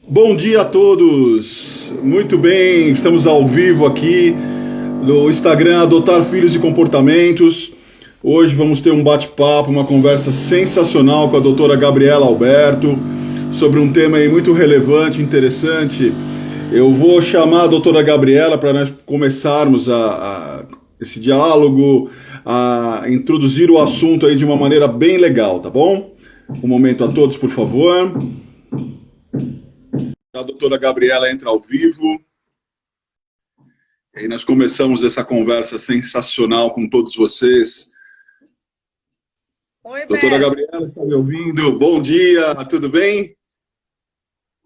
Bom dia a todos! Muito bem, estamos ao vivo aqui no Instagram Adotar Filhos e Comportamentos. Hoje vamos ter um bate-papo, uma conversa sensacional com a doutora Gabriela Alberto sobre um tema aí muito relevante, interessante. Eu vou chamar a doutora Gabriela para nós começarmos esse diálogo, a introduzir o assunto aí de uma maneira bem legal, tá bom? Um momento a todos, por favor. A doutora Gabriela entra ao vivo. E aí nós começamos essa conversa sensacional com todos vocês. Oi, Doutora Beto. Gabriela, está me ouvindo? Bom dia, tudo bem?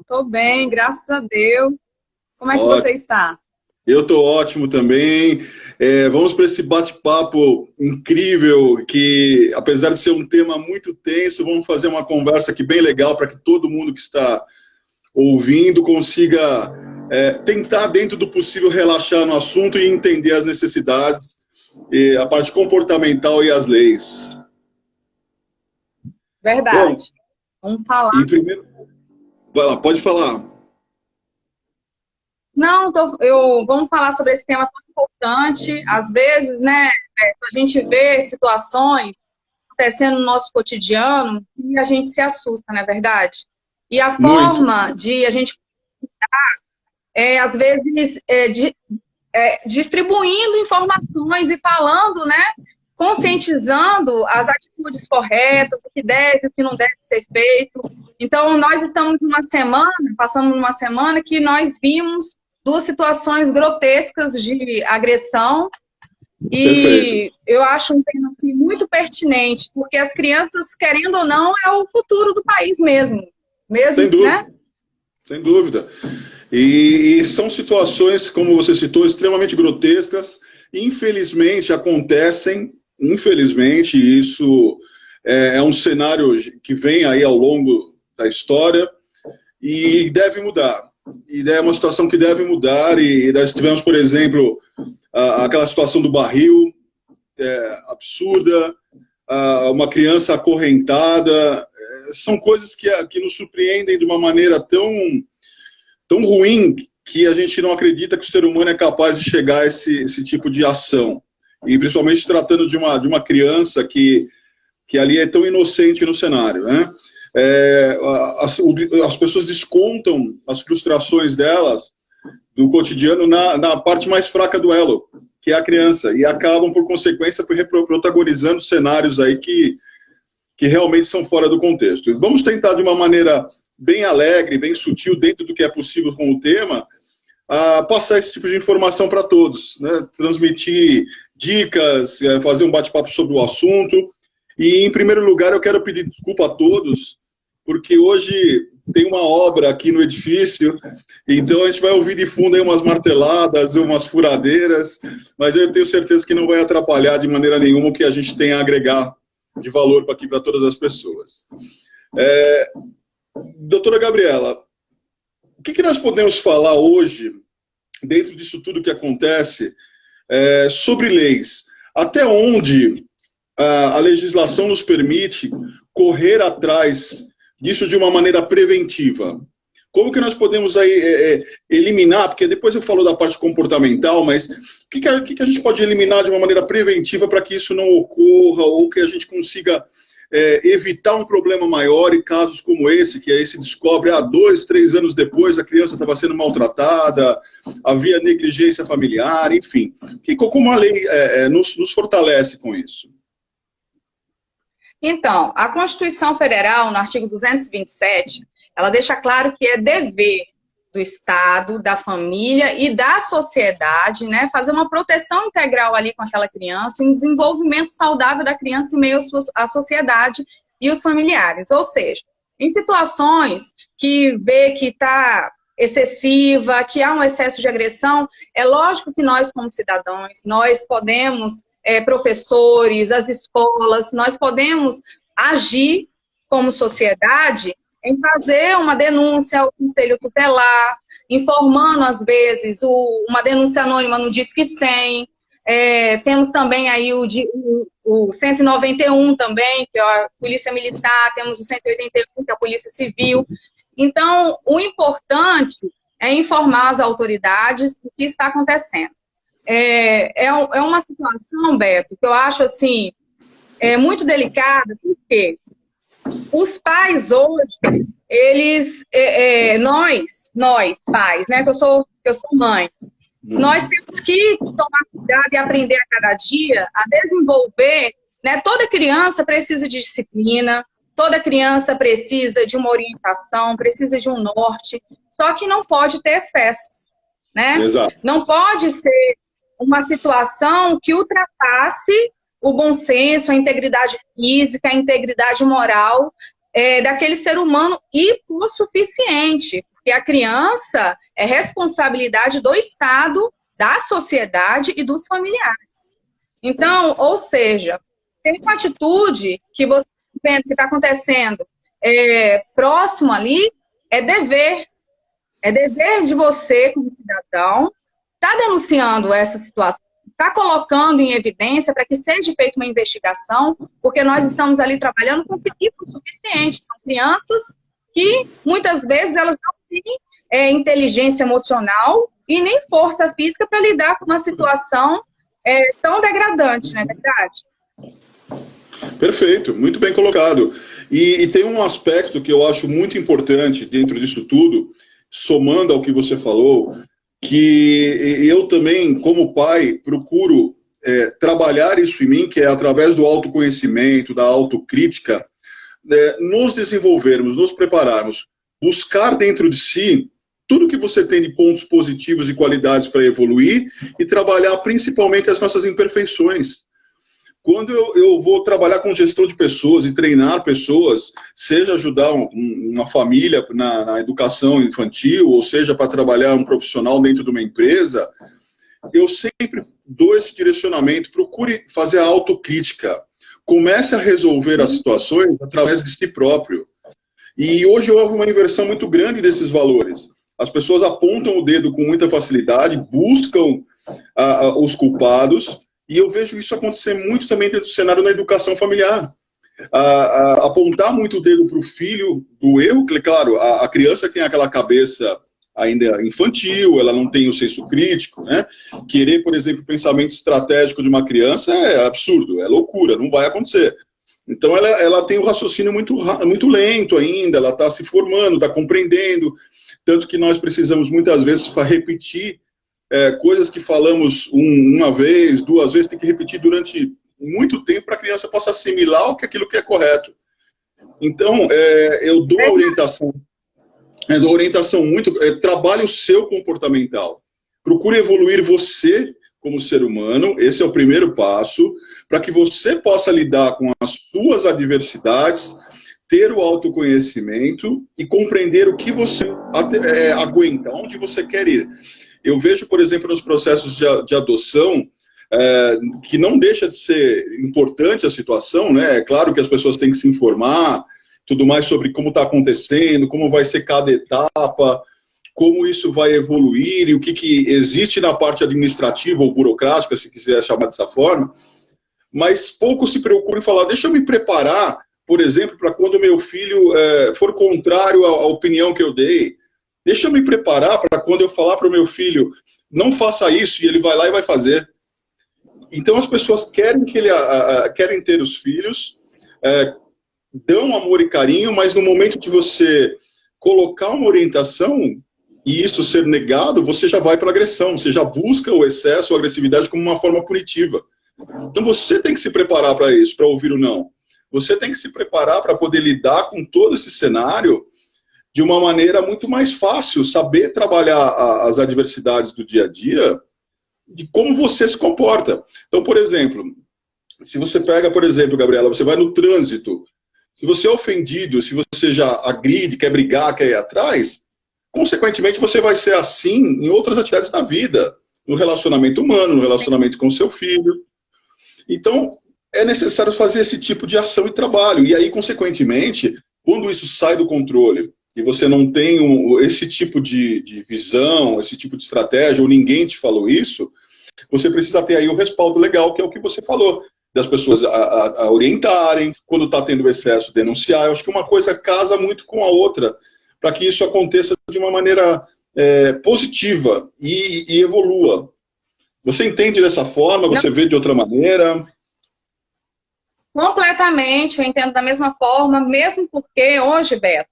Estou bem, graças a Deus. Como é que você Ótimo. está? Eu estou ótimo também. Vamos para esse bate-papo incrível que, apesar de ser um tema muito tenso, vamos fazer uma conversa aqui bem legal para que todo mundo que está ouvindo consiga tentar, dentro do possível, relaxar no assunto e entender as necessidades, a parte comportamental e as leis. Bom, Verdade. Vamos falar. em primeiro... Vai lá, pode falar. Não, vamos falar sobre esse tema tão importante. Às vezes, né, a gente vê situações acontecendo no nosso cotidiano e a gente se assusta, não é verdade? E a Muito. forma de a gente, às vezes, distribuindo informações e falando, né, conscientizando as atitudes corretas, o que deve, o que não deve ser feito. Então, nós estamos passando uma semana que nós vimos duas situações grotescas de agressão Perfeito. e eu acho um tema assim, muito pertinente, porque as crianças, querendo ou não, é o futuro do país mesmo, Sem dúvida. né? Sem dúvida. E são situações, como você citou, extremamente grotescas. Infelizmente acontecem, infelizmente, isso é um cenário que vem aí ao longo da história e deve mudar. E é uma situação que deve mudar. E nós tivemos, por exemplo, aquela situação do barril, absurda, uma criança acorrentada. São coisas que nos surpreendem de uma maneira tão ruim que a gente não acredita que o ser humano é capaz de chegar a esse tipo de ação. E principalmente tratando de uma criança que ali é tão inocente no cenário, né? As pessoas descontam as frustrações delas do cotidiano na parte mais fraca do elo, que é a criança, e acabam, por consequência, protagonizando cenários aí que realmente são fora do contexto. Vamos tentar, de uma maneira bem alegre, bem sutil, dentro do que é possível com o tema, passar esse tipo de informação para todos, né? Transmitir dicas, fazer um bate-papo sobre o assunto. E, em primeiro lugar, eu quero pedir desculpa a todos, porque hoje tem uma obra aqui no edifício, então a gente vai ouvir de fundo aí umas marteladas, umas furadeiras, mas eu tenho certeza que não vai atrapalhar de maneira nenhuma o que a gente tem a agregar de valor aqui para todas as pessoas. Doutora Gabriela, o que nós podemos falar hoje, dentro disso tudo que acontece, sobre leis? Até onde a legislação nos permite correr atrás disso de uma maneira preventiva? Como que nós podemos aí eliminar, porque depois eu falo da parte comportamental, mas o que a gente pode eliminar de uma maneira preventiva para que isso não ocorra, ou que a gente consiga evitar um problema maior e casos como esse, que aí se descobre, 2, 3 anos depois a criança estava sendo maltratada, havia negligência familiar, enfim. Como a lei nos fortalece com isso? Então, a Constituição Federal, no artigo 227, ela deixa claro que é dever do Estado, da família e da sociedade, né, fazer uma proteção integral ali com aquela criança, um desenvolvimento saudável da criança em meio à sociedade e os familiares. Ou seja, em situações que vê que está excessiva, que há um excesso de agressão, é lógico que nós, como cidadãos, nós podemos, professores, as escolas, nós podemos agir como sociedade em fazer uma denúncia ao Conselho Tutelar, informando, às vezes, uma denúncia anônima no Disque 100. Temos também aí o o 191 também, que é a Polícia Militar, temos o 181, que é a Polícia Civil. Então, o importante é informar as autoridades o que está acontecendo. É uma situação, Beto, que eu acho assim, muito delicada, porque os pais hoje, eles, nós pais, né, que eu sou mãe, nós temos que tomar cuidado e aprender a cada dia a desenvolver, né, toda criança precisa de disciplina, toda criança precisa de uma orientação, precisa de um norte, só que não pode ter excessos, né? Exato. Não pode ser uma situação que ultrapasse o bom senso, a integridade física, a integridade moral daquele ser humano hipossuficiente, porque a criança é responsabilidade do Estado, da sociedade e dos familiares. Então, ou seja, tem uma atitude que você vendo que está acontecendo próximo ali, é dever de você, como cidadão, tá denunciando essa situação, está colocando em evidência para que seja feita uma investigação, porque nós estamos ali trabalhando com equipes suficientes. São crianças que, muitas vezes, elas não têm inteligência emocional e nem força física para lidar com uma situação tão degradante, não é verdade? Perfeito, muito bem colocado. E tem um aspecto que eu acho muito importante dentro disso tudo, somando ao que você falou, que eu também, como pai, procuro trabalhar isso em mim, que é através do autoconhecimento, da autocrítica, nos desenvolvermos, nos prepararmos, buscar dentro de si tudo que você tem de pontos positivos e qualidades para evoluir e trabalhar principalmente as nossas imperfeições. Quando eu vou trabalhar com gestão de pessoas e treinar pessoas, seja ajudar uma família na educação infantil, ou seja para trabalhar um profissional dentro de uma empresa, eu sempre dou esse direcionamento, procure fazer a autocrítica. Comece a resolver as situações através de si próprio. E hoje houve uma inversão muito grande desses valores. As pessoas apontam o dedo com muita facilidade, buscam os culpados, e eu vejo isso acontecer muito também dentro do cenário na educação familiar. Apontar muito o dedo para o filho do erro, que, claro, a criança tem aquela cabeça ainda infantil, ela não tem o senso crítico, né? Querer, por exemplo, o pensamento estratégico de uma criança é absurdo, é loucura, não vai acontecer. Então ela tem o raciocínio muito lento ainda, ela está se formando, está compreendendo, tanto que nós precisamos muitas vezes repetir coisas que falamos uma vez, duas vezes, tem que repetir durante muito tempo para a criança possa assimilar aquilo que é correto. Então, eu dou a orientação muito, trabalhe o seu comportamental. Procure evoluir você como ser humano, esse é o primeiro passo, para que você possa lidar com as suas adversidades, ter o autoconhecimento e compreender o que você aguenta, onde você quer ir. Eu vejo, por exemplo, nos processos de adoção, que não deixa de ser importante a situação, né? É claro que as pessoas têm que se informar, tudo mais sobre como está acontecendo, como vai ser cada etapa, como isso vai evoluir e o que existe na parte administrativa ou burocrática, se quiser chamar dessa forma, mas pouco se preocupam em falar, deixa eu me preparar, por exemplo, para quando meu filho for contrário à opinião que eu dei. Deixa eu me preparar para quando eu falar para o meu filho, não faça isso, e ele vai lá e vai fazer. Então as pessoas querem ter os filhos, dão amor e carinho, mas no momento que você colocar uma orientação e isso ser negado, você já vai para a agressão, você já busca o excesso, a agressividade como uma forma punitiva. Então você tem que se preparar para isso, para ouvir o não. Você tem que se preparar para poder lidar com todo esse cenário de uma maneira muito mais fácil, saber trabalhar as adversidades do dia a dia, de como você se comporta. Então, por exemplo, se você pega, por exemplo, Gabriela, você vai no trânsito, se você é ofendido, se você já agride, quer brigar, quer ir atrás, consequentemente você vai ser assim em outras atividades da vida, no relacionamento humano, no relacionamento com seu filho. Então, é necessário fazer esse tipo de ação e trabalho. E aí, consequentemente, quando isso sai do controle, e você não tem esse tipo de visão, esse tipo de estratégia, ou ninguém te falou isso, você precisa ter aí o respaldo legal, que é o que você falou. das pessoas a orientarem, quando está tendo excesso, denunciar. Eu acho que uma coisa casa muito com a outra, para que isso aconteça de uma maneira positiva e evolua. Você entende dessa forma? Você vê de outra maneira? Completamente, eu entendo da mesma forma, mesmo porque hoje, Beto,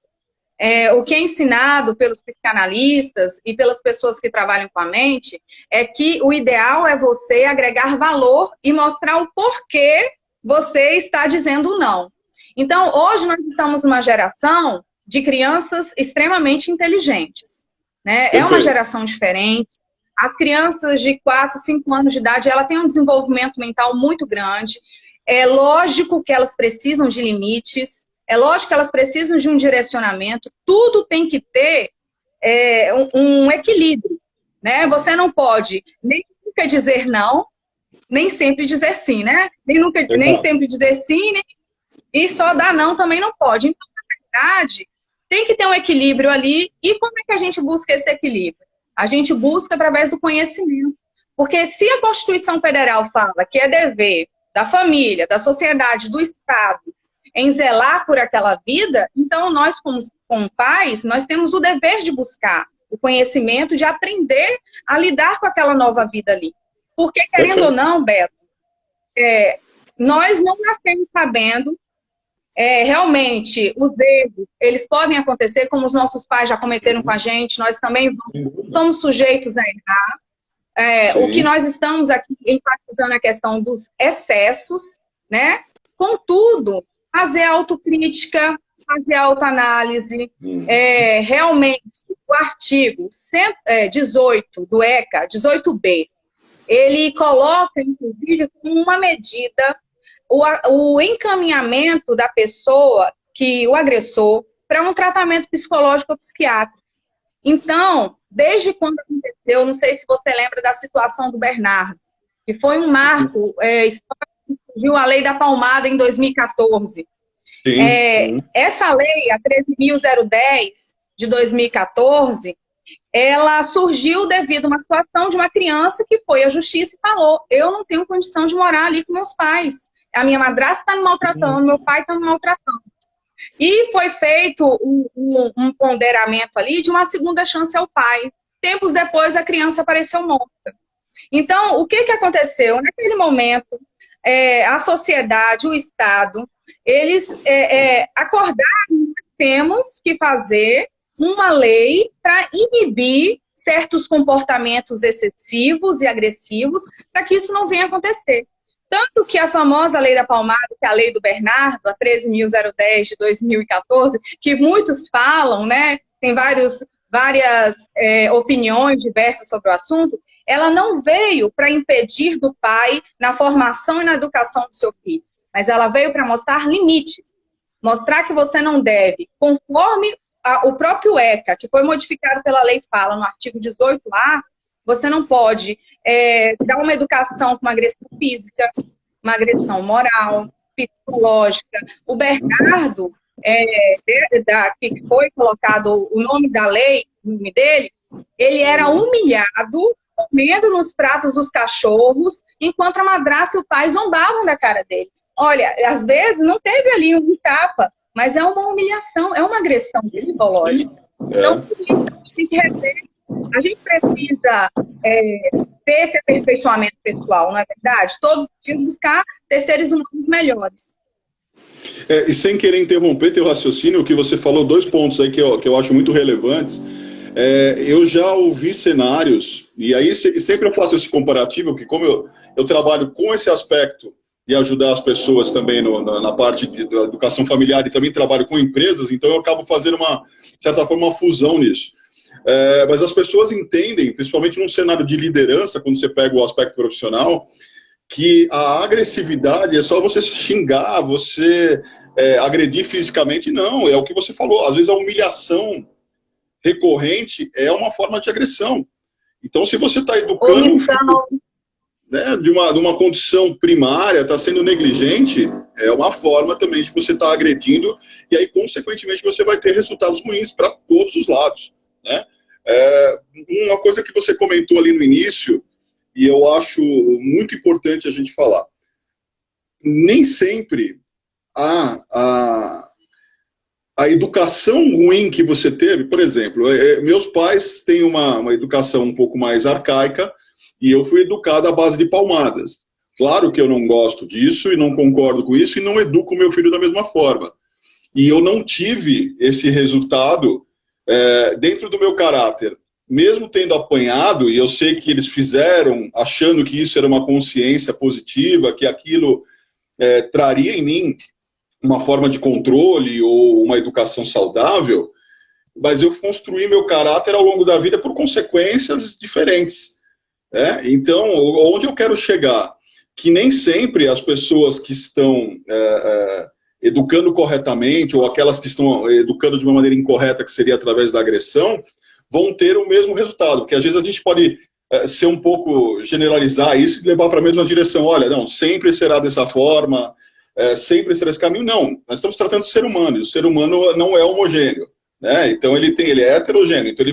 o que é ensinado pelos psicanalistas e pelas pessoas que trabalham com a mente é que o ideal é você agregar valor e mostrar o porquê você está dizendo não. Então, hoje nós estamos numa geração de crianças extremamente inteligentes, né? É uma geração diferente. As crianças de 4, 5 anos de idade, ela tem um desenvolvimento mental muito grande. É lógico que elas precisam de limites, é lógico que elas precisam de um direcionamento, tudo tem que ter um equilíbrio, né? Você não pode nem nunca dizer não, nem sempre dizer sim, né? Nem sempre dizer sim, e só dar não também não pode. Então, na verdade, tem que ter um equilíbrio ali. E como é que a gente busca esse equilíbrio? A gente busca através do conhecimento. Porque se a Constituição Federal fala que é dever da família, da sociedade, do Estado, em zelar por aquela vida, então nós, como pais, nós temos o dever de buscar o conhecimento, de aprender a lidar com aquela nova vida ali. Porque, querendo ou não, Beto, nós não nascemos sabendo, realmente, os erros, eles podem acontecer, como os nossos pais já cometeram com a gente, nós também somos sujeitos a errar. O que nós estamos aqui enfatizando é a questão dos excessos, né? Contudo, fazer autocrítica, fazer autoanálise. Realmente, o artigo 18 do ECA, 18B, ele coloca, inclusive, como uma medida o encaminhamento da pessoa, o agressor, para um tratamento psicológico ou psiquiátrico. Então, desde quando aconteceu, não sei se você lembra da situação do Bernardo, que foi um marco histórico, surgiu a Lei da Palmada em 2014. Essa lei, a 13.010 de 2014, ela surgiu devido a uma situação de uma criança que foi à justiça e falou: eu não tenho condição de morar ali com meus pais. A minha madrasta está me maltratando, meu pai está me maltratando. E foi feito um ponderamento ali de uma segunda chance ao pai. Tempos depois, a criança apareceu morta. Então, o que aconteceu? Naquele momento, a sociedade, o Estado, eles acordaram que temos que fazer uma lei para inibir certos comportamentos excessivos e agressivos para que isso não venha acontecer. Tanto que a famosa Lei da Palmada, que é a Lei do Bernardo, a 13.010 de 2014, que muitos falam, né? Tem várias opiniões diversas sobre o assunto, ela não veio para impedir do pai na formação e na educação do seu filho, mas ela veio para mostrar limites, mostrar que você não deve, conforme o próprio ECA, que foi modificado pela lei, fala no artigo 18A, você não pode dar uma educação com uma agressão física, uma agressão moral, psicológica. O Bernardo, que foi colocado o nome da lei, o nome dele, ele era humilhado, comendo nos pratos dos cachorros, enquanto a madrasta e o pai zombavam da cara dele. Olha, às vezes não teve ali um tapa, mas é uma humilhação, é uma agressão psicológica. Então, a gente tem que rever. A gente precisa ter esse aperfeiçoamento pessoal, não é verdade? Todos os dias buscar ter seres humanos melhores. E sem querer interromper teu raciocínio, o que você falou, 2 pontos aí que eu acho muito relevantes. Eu já ouvi cenários, e aí sempre eu faço esse comparativo, porque como eu trabalho com esse aspecto de ajudar as pessoas também na parte da educação familiar e também trabalho com empresas, então eu acabo fazendo de certa forma, uma fusão nisso. Mas as pessoas entendem, principalmente num cenário de liderança, quando você pega o aspecto profissional, que a agressividade é só você xingar, você agredir fisicamente. Não, é o que você falou. Às vezes a humilhação recorrente é uma forma de agressão. Então, se você está educando um filho, né, de uma condição primária, está sendo negligente, é uma forma também de você estar agredindo, e aí, consequentemente, você vai ter resultados ruins para todos os lados, né? Uma coisa que você comentou ali no início, e eu acho muito importante a gente falar. nem sempre a educação ruim que você teve, por exemplo, meus pais têm uma educação um pouco mais arcaica e eu fui educado à base de palmadas. Claro que eu não gosto disso e não concordo com isso e não educo meu filho da mesma forma. E eu não tive esse resultado dentro do meu caráter. Mesmo tendo apanhado, e eu sei que eles fizeram achando que isso era uma consciência positiva, que aquilo traria em mim uma forma de controle ou uma educação saudável, mas eu construí meu caráter ao longo da vida por consequências diferentes. Então, onde eu quero chegar? Que nem sempre as pessoas que estão educando corretamente, ou aquelas que estão educando de uma maneira incorreta, que seria através da agressão, vão ter o mesmo resultado, porque às vezes a gente pode ser um pouco, generalizar isso e levar para a mesma direção. Olha, não, sempre será dessa forma, sempre será esse caminho. Não, nós estamos tratando do ser humano, e o ser humano não é homogêneo, né? Então ele é heterogêneo, então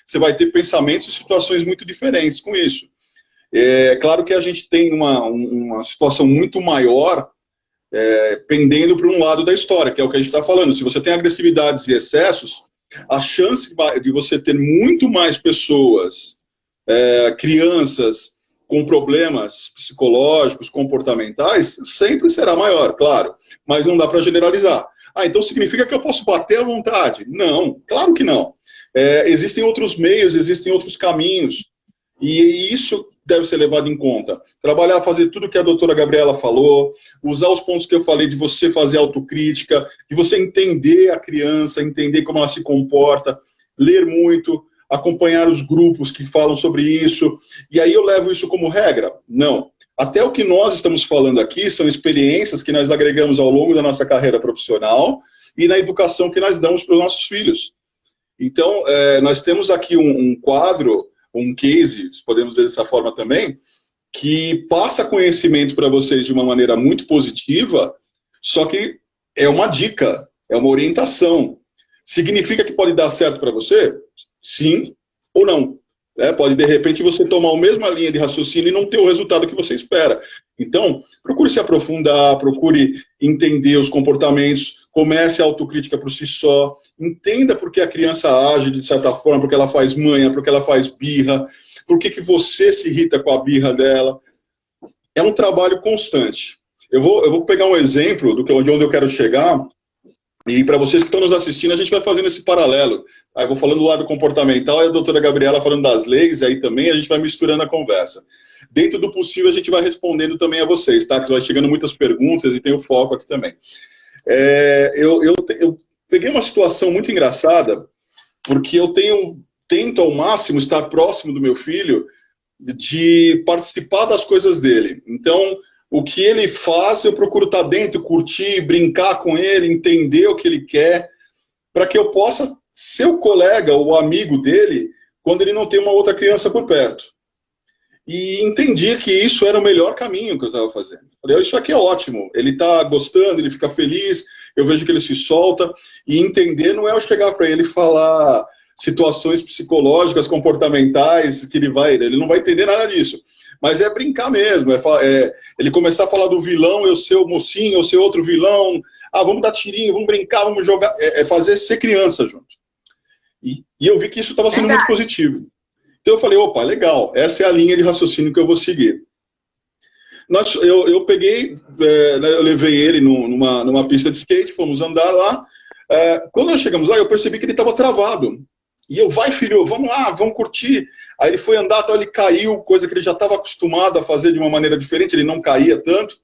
você vai ter pensamentos e situações muito diferentes com isso. É claro que a gente tem uma situação muito maior pendendo para um lado da história, que é o que a gente está falando. Se você tem agressividades e excessos, a chance de você ter muito mais pessoas, crianças com problemas psicológicos, comportamentais, sempre será maior, claro, mas não dá para generalizar. Então significa que eu posso bater à vontade? Não, claro que não. Existem outros meios, existem outros caminhos, e isso deve ser levado em conta. Trabalhar, fazer tudo que a doutora Gabriela falou, usar os pontos que eu falei de você fazer autocrítica, de você entender a criança, entender como ela se comporta, ler muito, acompanhar os grupos que falam sobre isso, e aí eu levo isso como regra? Não. Até o que nós estamos falando aqui são experiências que nós agregamos ao longo da nossa carreira profissional e na educação que nós damos para os nossos filhos. Então, nós temos aqui um quadro, um case, podemos dizer dessa forma também, que passa conhecimento para vocês de uma maneira muito positiva, só que é uma dica, é uma orientação. Significa que pode dar certo para você? Sim ou não. Pode, de repente, você tomar a mesma linha de raciocínio e não ter o resultado que você espera. Então, procure se aprofundar, procure entender os comportamentos, comece a autocrítica por si só, entenda por que a criança age de certa forma, porque ela faz manha, porque ela faz birra, por que você se irrita com a birra dela. É um trabalho constante. Eu vou pegar um exemplo de onde eu quero chegar, e para vocês que estão nos assistindo, a gente vai fazendo esse paralelo. Aí vou falando do lado comportamental e a doutora Gabriela falando das leis, aí também a gente vai misturando a conversa. Dentro do possível, a gente vai respondendo também a vocês, tá? Que vai chegando muitas perguntas e tem o foco aqui também. Eu peguei uma situação muito engraçada, porque eu tento ao máximo estar próximo do meu filho, de participar das coisas dele. Então, o que ele faz, eu procuro estar dentro, curtir, brincar com ele, entender o que ele quer, para que eu possa ser o colega ou amigo dele quando ele não tem uma outra criança por perto. E entendi que isso era o melhor caminho que eu estava fazendo. Falei, isso aqui é ótimo, ele está gostando, ele fica feliz, eu vejo que ele se solta, e entender não é eu chegar para ele e falar situações psicológicas, comportamentais, que ele não vai entender nada disso. Mas é brincar mesmo, ele começar a falar do vilão, eu ser o mocinho, eu ser outro vilão, vamos dar tirinho, vamos brincar, vamos jogar, fazer ser criança junto. E eu vi que isso estava sendo muito positivo. Então eu falei, opa, legal, essa é a linha de raciocínio que eu vou seguir. Eu peguei, eu levei ele numa pista de skate, fomos andar lá. Quando nós chegamos lá, eu percebi que ele estava travado. E eu, vai filho, vamos lá, vamos curtir. Aí ele foi andar, ele caiu, coisa que ele já estava acostumado a fazer de uma maneira diferente, ele não caía tanto.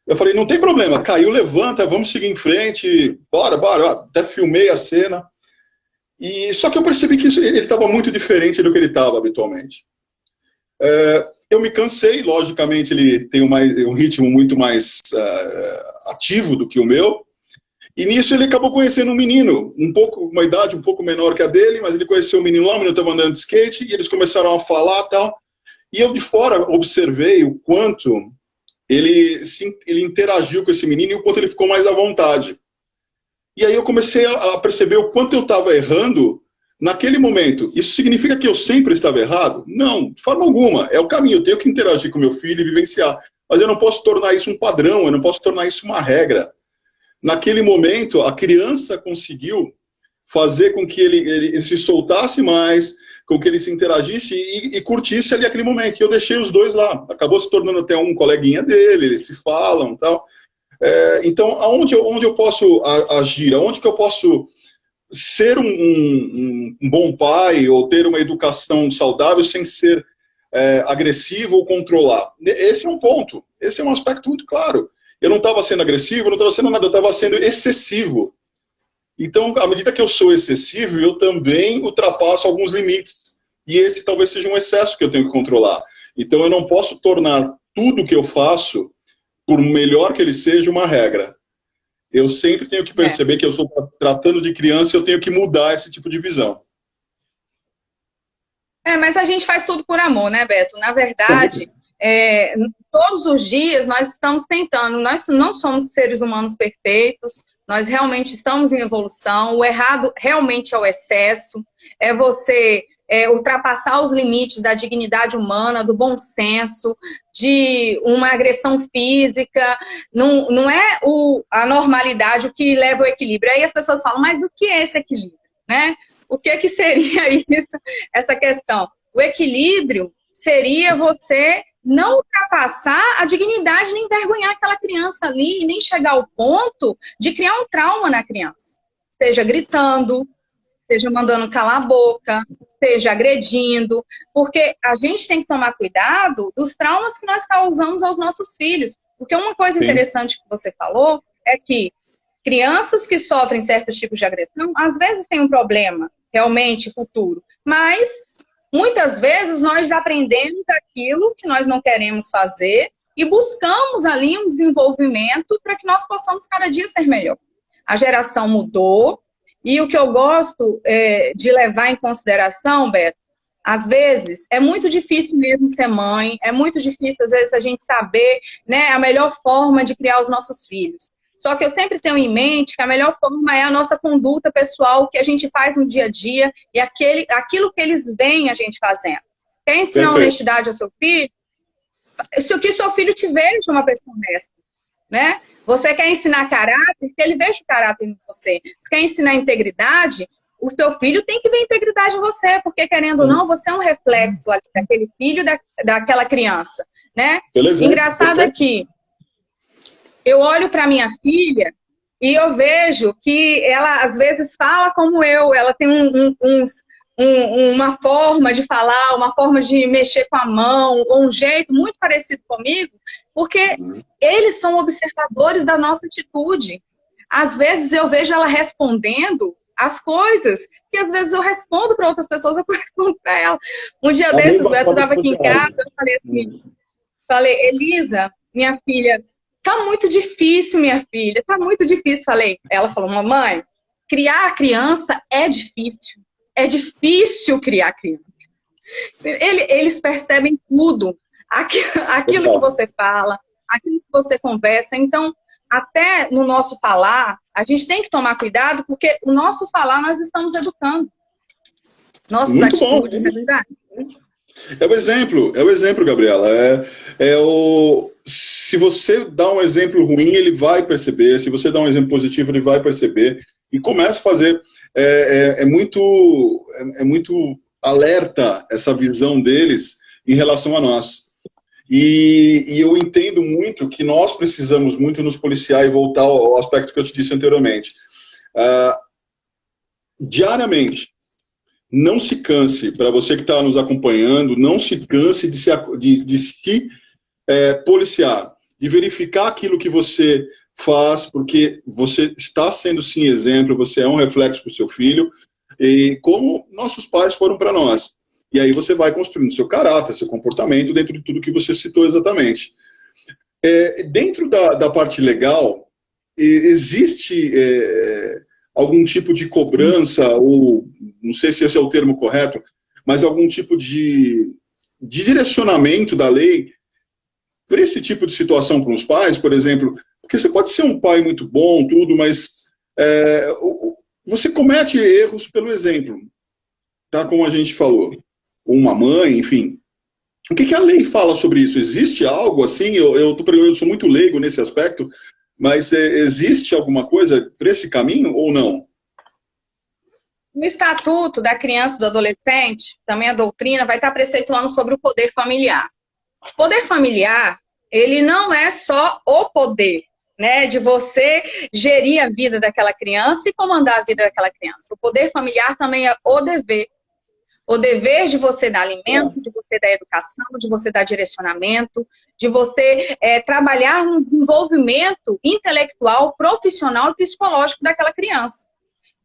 Eu falei, não tem problema, caiu, levanta, vamos seguir em frente, bora, até filmei a cena. Só que eu percebi que ele estava muito diferente do que ele estava habitualmente. Eu me cansei, logicamente ele tem um ritmo muito mais ativo do que o meu. E nisso ele acabou conhecendo um menino, uma idade um pouco menor que a dele, mas ele conheceu um menino lá, o menino estava andando de skate, e eles começaram a falar e tal. E eu de fora observei o quanto ele interagiu com esse menino e o quanto ele ficou mais à vontade. E aí eu comecei a perceber o quanto eu estava errando naquele momento. Isso significa que eu sempre estava errado? Não, de forma alguma. É o caminho, eu tenho que interagir com meu filho e vivenciar. mas eu não posso tornar isso um padrão, eu não posso tornar isso uma regra. Naquele momento, a criança conseguiu fazer com que ele se soltasse mais, com que ele se interagisse e curtisse ali aquele momento. E eu deixei os dois lá. Acabou se tornando até um coleguinha dele, eles se falam e tal. Então, onde eu posso agir? Aonde que eu posso ser um bom pai ou ter uma educação saudável sem ser agressivo ou controlar? Esse é um ponto. Esse é um aspecto muito claro. Eu não estava sendo agressivo, eu não estava sendo nada, eu estava sendo excessivo. Então, à medida que eu sou excessivo, eu também ultrapasso alguns limites. E esse talvez seja um excesso que eu tenho que controlar. Então, eu não posso tornar tudo que eu faço, por melhor que ele seja, uma regra. Eu sempre tenho que perceber que eu estou tratando de criança e eu tenho que mudar esse tipo de visão. Mas a gente faz tudo por amor, né, Beto? Na verdade, todos os dias nós estamos tentando. Nós não somos seres humanos perfeitos. Nós realmente estamos em evolução. O errado realmente é o excesso. É você ultrapassar os limites da dignidade humana, do bom senso, de uma agressão física. Não é a normalidade o que leva ao equilíbrio. Aí as pessoas falam, mas o que é esse equilíbrio? Né? O que seria isso, essa questão? O equilíbrio seria você não ultrapassar a dignidade, nem envergonhar aquela criança ali, e nem chegar ao ponto de criar um trauma na criança. Seja gritando, seja mandando calar a boca, seja agredindo, porque a gente tem que tomar cuidado dos traumas que nós causamos aos nossos filhos. Porque uma coisa interessante que você falou é que crianças que sofrem certos tipos de agressão, às vezes têm um problema realmente futuro, mas muitas vezes nós aprendemos aquilo que nós não queremos fazer e buscamos ali um desenvolvimento para que nós possamos cada dia ser melhor. A geração mudou e o que eu gosto de levar em consideração, Beto, às vezes é muito difícil mesmo ser mãe, é muito difícil às vezes a gente saber, né, a melhor forma de criar os nossos filhos. Só que eu sempre tenho em mente que a melhor forma é a nossa conduta pessoal, o que a gente faz no dia a dia e aquilo que eles veem a gente fazendo. Quer ensinar honestidade ao seu filho? Que seu filho te veja uma pessoa honesta, né? Você quer ensinar caráter, que ele veja o caráter em você. Você quer ensinar integridade, o seu filho tem que ver integridade em você, porque querendo ou não, você é um reflexo daquele filho, daquela criança, né? Engraçado é que eu olho para minha filha e eu vejo que ela, às vezes, fala como eu. Ela tem uma forma de falar, uma forma de mexer com a mão, ou um jeito muito parecido comigo, porque eles são observadores da nossa atitude. Às vezes, eu vejo ela respondendo as coisas que, às vezes, eu respondo para outras pessoas, eu respondo para ela. Um dia desses, o Beto estava aqui em casa, eu falei assim, Elisa, minha filha, tá muito difícil, minha filha, tá muito difícil. Ela falou, mamãe, criar a criança é difícil. É difícil criar criança. Eles percebem tudo. Aquilo que você fala, aquilo que você conversa. Então, até no nosso falar, a gente tem que tomar cuidado, porque o nosso falar nós estamos educando. Nossas atitudes, na verdade. É o exemplo, Gabriela. Se você dá um exemplo ruim, ele vai perceber. Se você dá um exemplo positivo, ele vai perceber. E começa a fazer. É muito alerta essa visão deles em relação a nós. E eu entendo muito que nós precisamos muito nos policiar e voltar ao aspecto que eu te disse anteriormente. Diariamente, não se canse, para você que está nos acompanhando, não se canse de se policiar, de verificar aquilo que você faz, porque você está sendo sim exemplo, você é um reflexo para o seu filho, e como nossos pais foram para nós. E aí você vai construindo seu caráter, seu comportamento, dentro de tudo que você citou exatamente. Dentro da parte legal, existe algum tipo de cobrança, ou não sei se esse é o termo correto, mas algum tipo de direcionamento da lei para esse tipo de situação para os pais, por exemplo, porque você pode ser um pai muito bom, tudo, mas você comete erros pelo exemplo, tá? Como a gente falou, uma mãe, enfim. O que a lei fala sobre isso? Existe algo assim? Eu sou muito leigo nesse aspecto, mas existe alguma coisa para esse caminho ou não? No Estatuto da Criança e do Adolescente, também a doutrina vai estar preceituando sobre o poder familiar. O poder familiar, ele não é só o poder, né, de você gerir a vida daquela criança e comandar a vida daquela criança. O poder familiar também é o dever. O dever de você dar alimento, de você dar educação, de você dar direcionamento, de você trabalhar no desenvolvimento intelectual, profissional e psicológico daquela criança.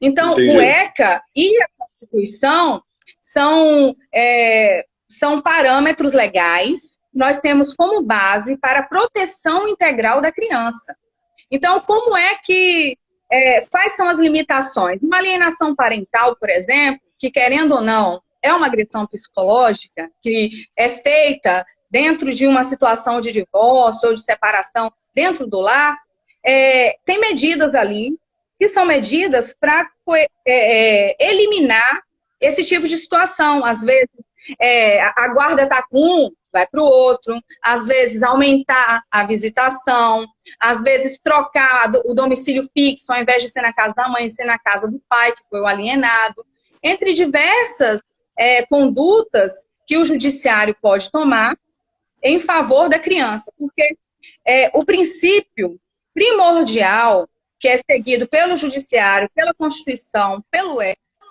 Então, Entendi. o ECA e a Constituição são parâmetros legais que nós temos como base para a proteção integral da criança. Então, como é que... quais são as limitações? Uma alienação parental, por exemplo, que, querendo ou não, é uma agressão psicológica, que é feita dentro de uma situação de divórcio ou de separação dentro do lar, tem medidas ali que são medidas para eliminar esse tipo de situação. Às vezes, a guarda está com um, vai para o outro. Às vezes, aumentar a visitação. Às vezes, trocar o domicílio fixo, ao invés de ser na casa da mãe, ser na casa do pai, que foi o alienado. Entre diversas condutas que o judiciário pode tomar em favor da criança. Porque o princípio primordial que é seguido pelo Judiciário, pela Constituição, pelo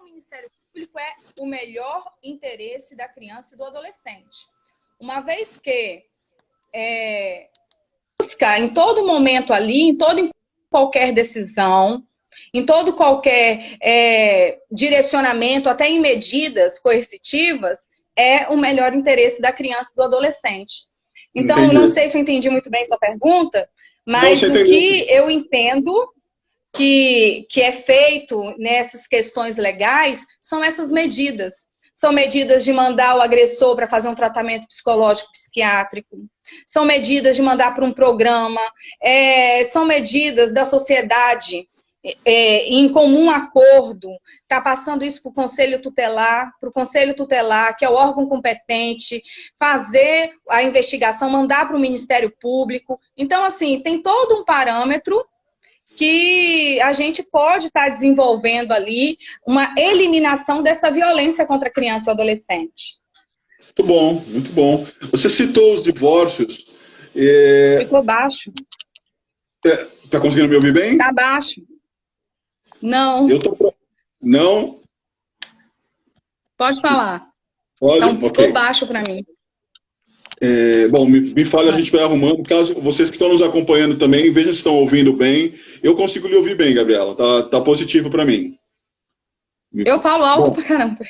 Ministério Público, é o melhor interesse da criança e do adolescente. Uma vez que busca em todo momento ali, em qualquer decisão, em todo qualquer direcionamento, até em medidas coercitivas, é o melhor interesse da criança e do adolescente. Então, Entendi. não sei se eu entendi muito bem sua pergunta, mas o que eu entendo que é feito nessas questões legais são essas medidas. São medidas de mandar o agressor para fazer um tratamento psicológico psiquiátrico, são medidas de mandar para um programa, são medidas da sociedade em comum acordo, está passando isso para o Conselho Tutelar, que é o órgão competente, fazer a investigação, mandar para o Ministério Público. Então, assim, tem todo um parâmetro que a gente pode estar desenvolvendo ali uma eliminação dessa violência contra a criança e o adolescente. Muito bom, muito bom. Você citou os divórcios. Ficou baixo. Tá conseguindo me ouvir bem? Tá baixo. Não. Não? Pode falar. Pode? Então, ficou Okay. baixo para mim. Bom, me fale, a gente vai arrumando. Caso vocês que estão nos acompanhando também, vejam se estão ouvindo bem. Eu consigo lhe ouvir bem, Gabriela. Tá positivo para mim. Eu falo alto pra caramba.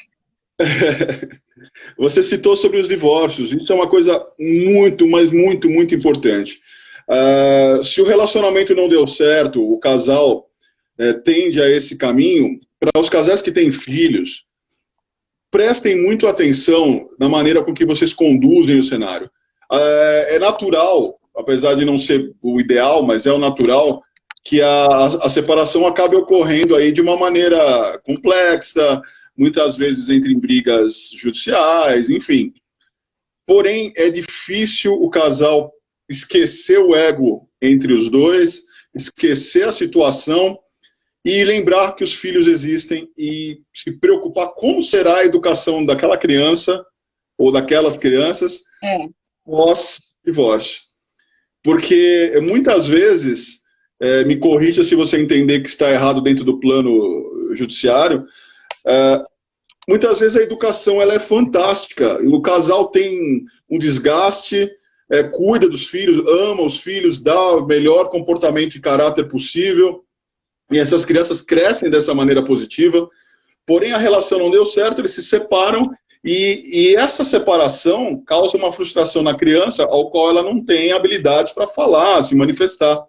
Você citou sobre os divórcios. Isso é uma coisa muito, mas muito, muito importante. Se o relacionamento não deu certo, o casal tende a esse caminho. Para os casais que têm filhos, prestem muito atenção na maneira com que vocês conduzem o cenário. É natural, apesar de não ser o ideal, mas é o natural, que a separação acabe ocorrendo aí de uma maneira complexa, muitas vezes entre brigas judiciais, enfim. Porém, é difícil o casal esquecer o ego entre os dois, esquecer a situação e lembrar que os filhos existem e se preocupar como será a educação daquela criança ou daquelas crianças pós-divórcio. Porque muitas vezes, me corrija se você entender que está errado dentro do plano judiciário, muitas vezes a educação ela é fantástica, o casal tem um desgaste, cuida dos filhos, ama os filhos, dá o melhor comportamento e caráter possível, e essas crianças crescem dessa maneira positiva, porém a relação não deu certo, eles se separam, e essa separação causa uma frustração na criança, ao qual ela não tem habilidade para falar, se manifestar.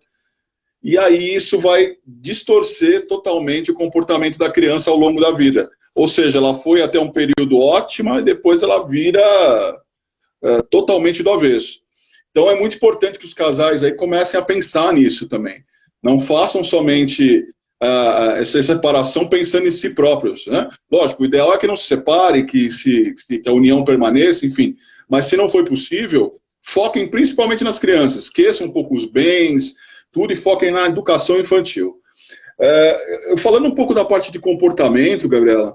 E aí isso vai distorcer totalmente o comportamento da criança ao longo da vida. Ou seja, ela foi até um período ótima e depois ela vira totalmente do avesso. Então é muito importante que os casais aí comecem a pensar nisso também. Não façam somente essa separação pensando em si próprios, né? Lógico, o ideal é que não se separe, que a união permaneça, enfim. Mas se não foi possível, foquem principalmente nas crianças, esqueçam um pouco os bens, tudo, e foquem na educação infantil. Falando um pouco da parte de comportamento, Gabriela,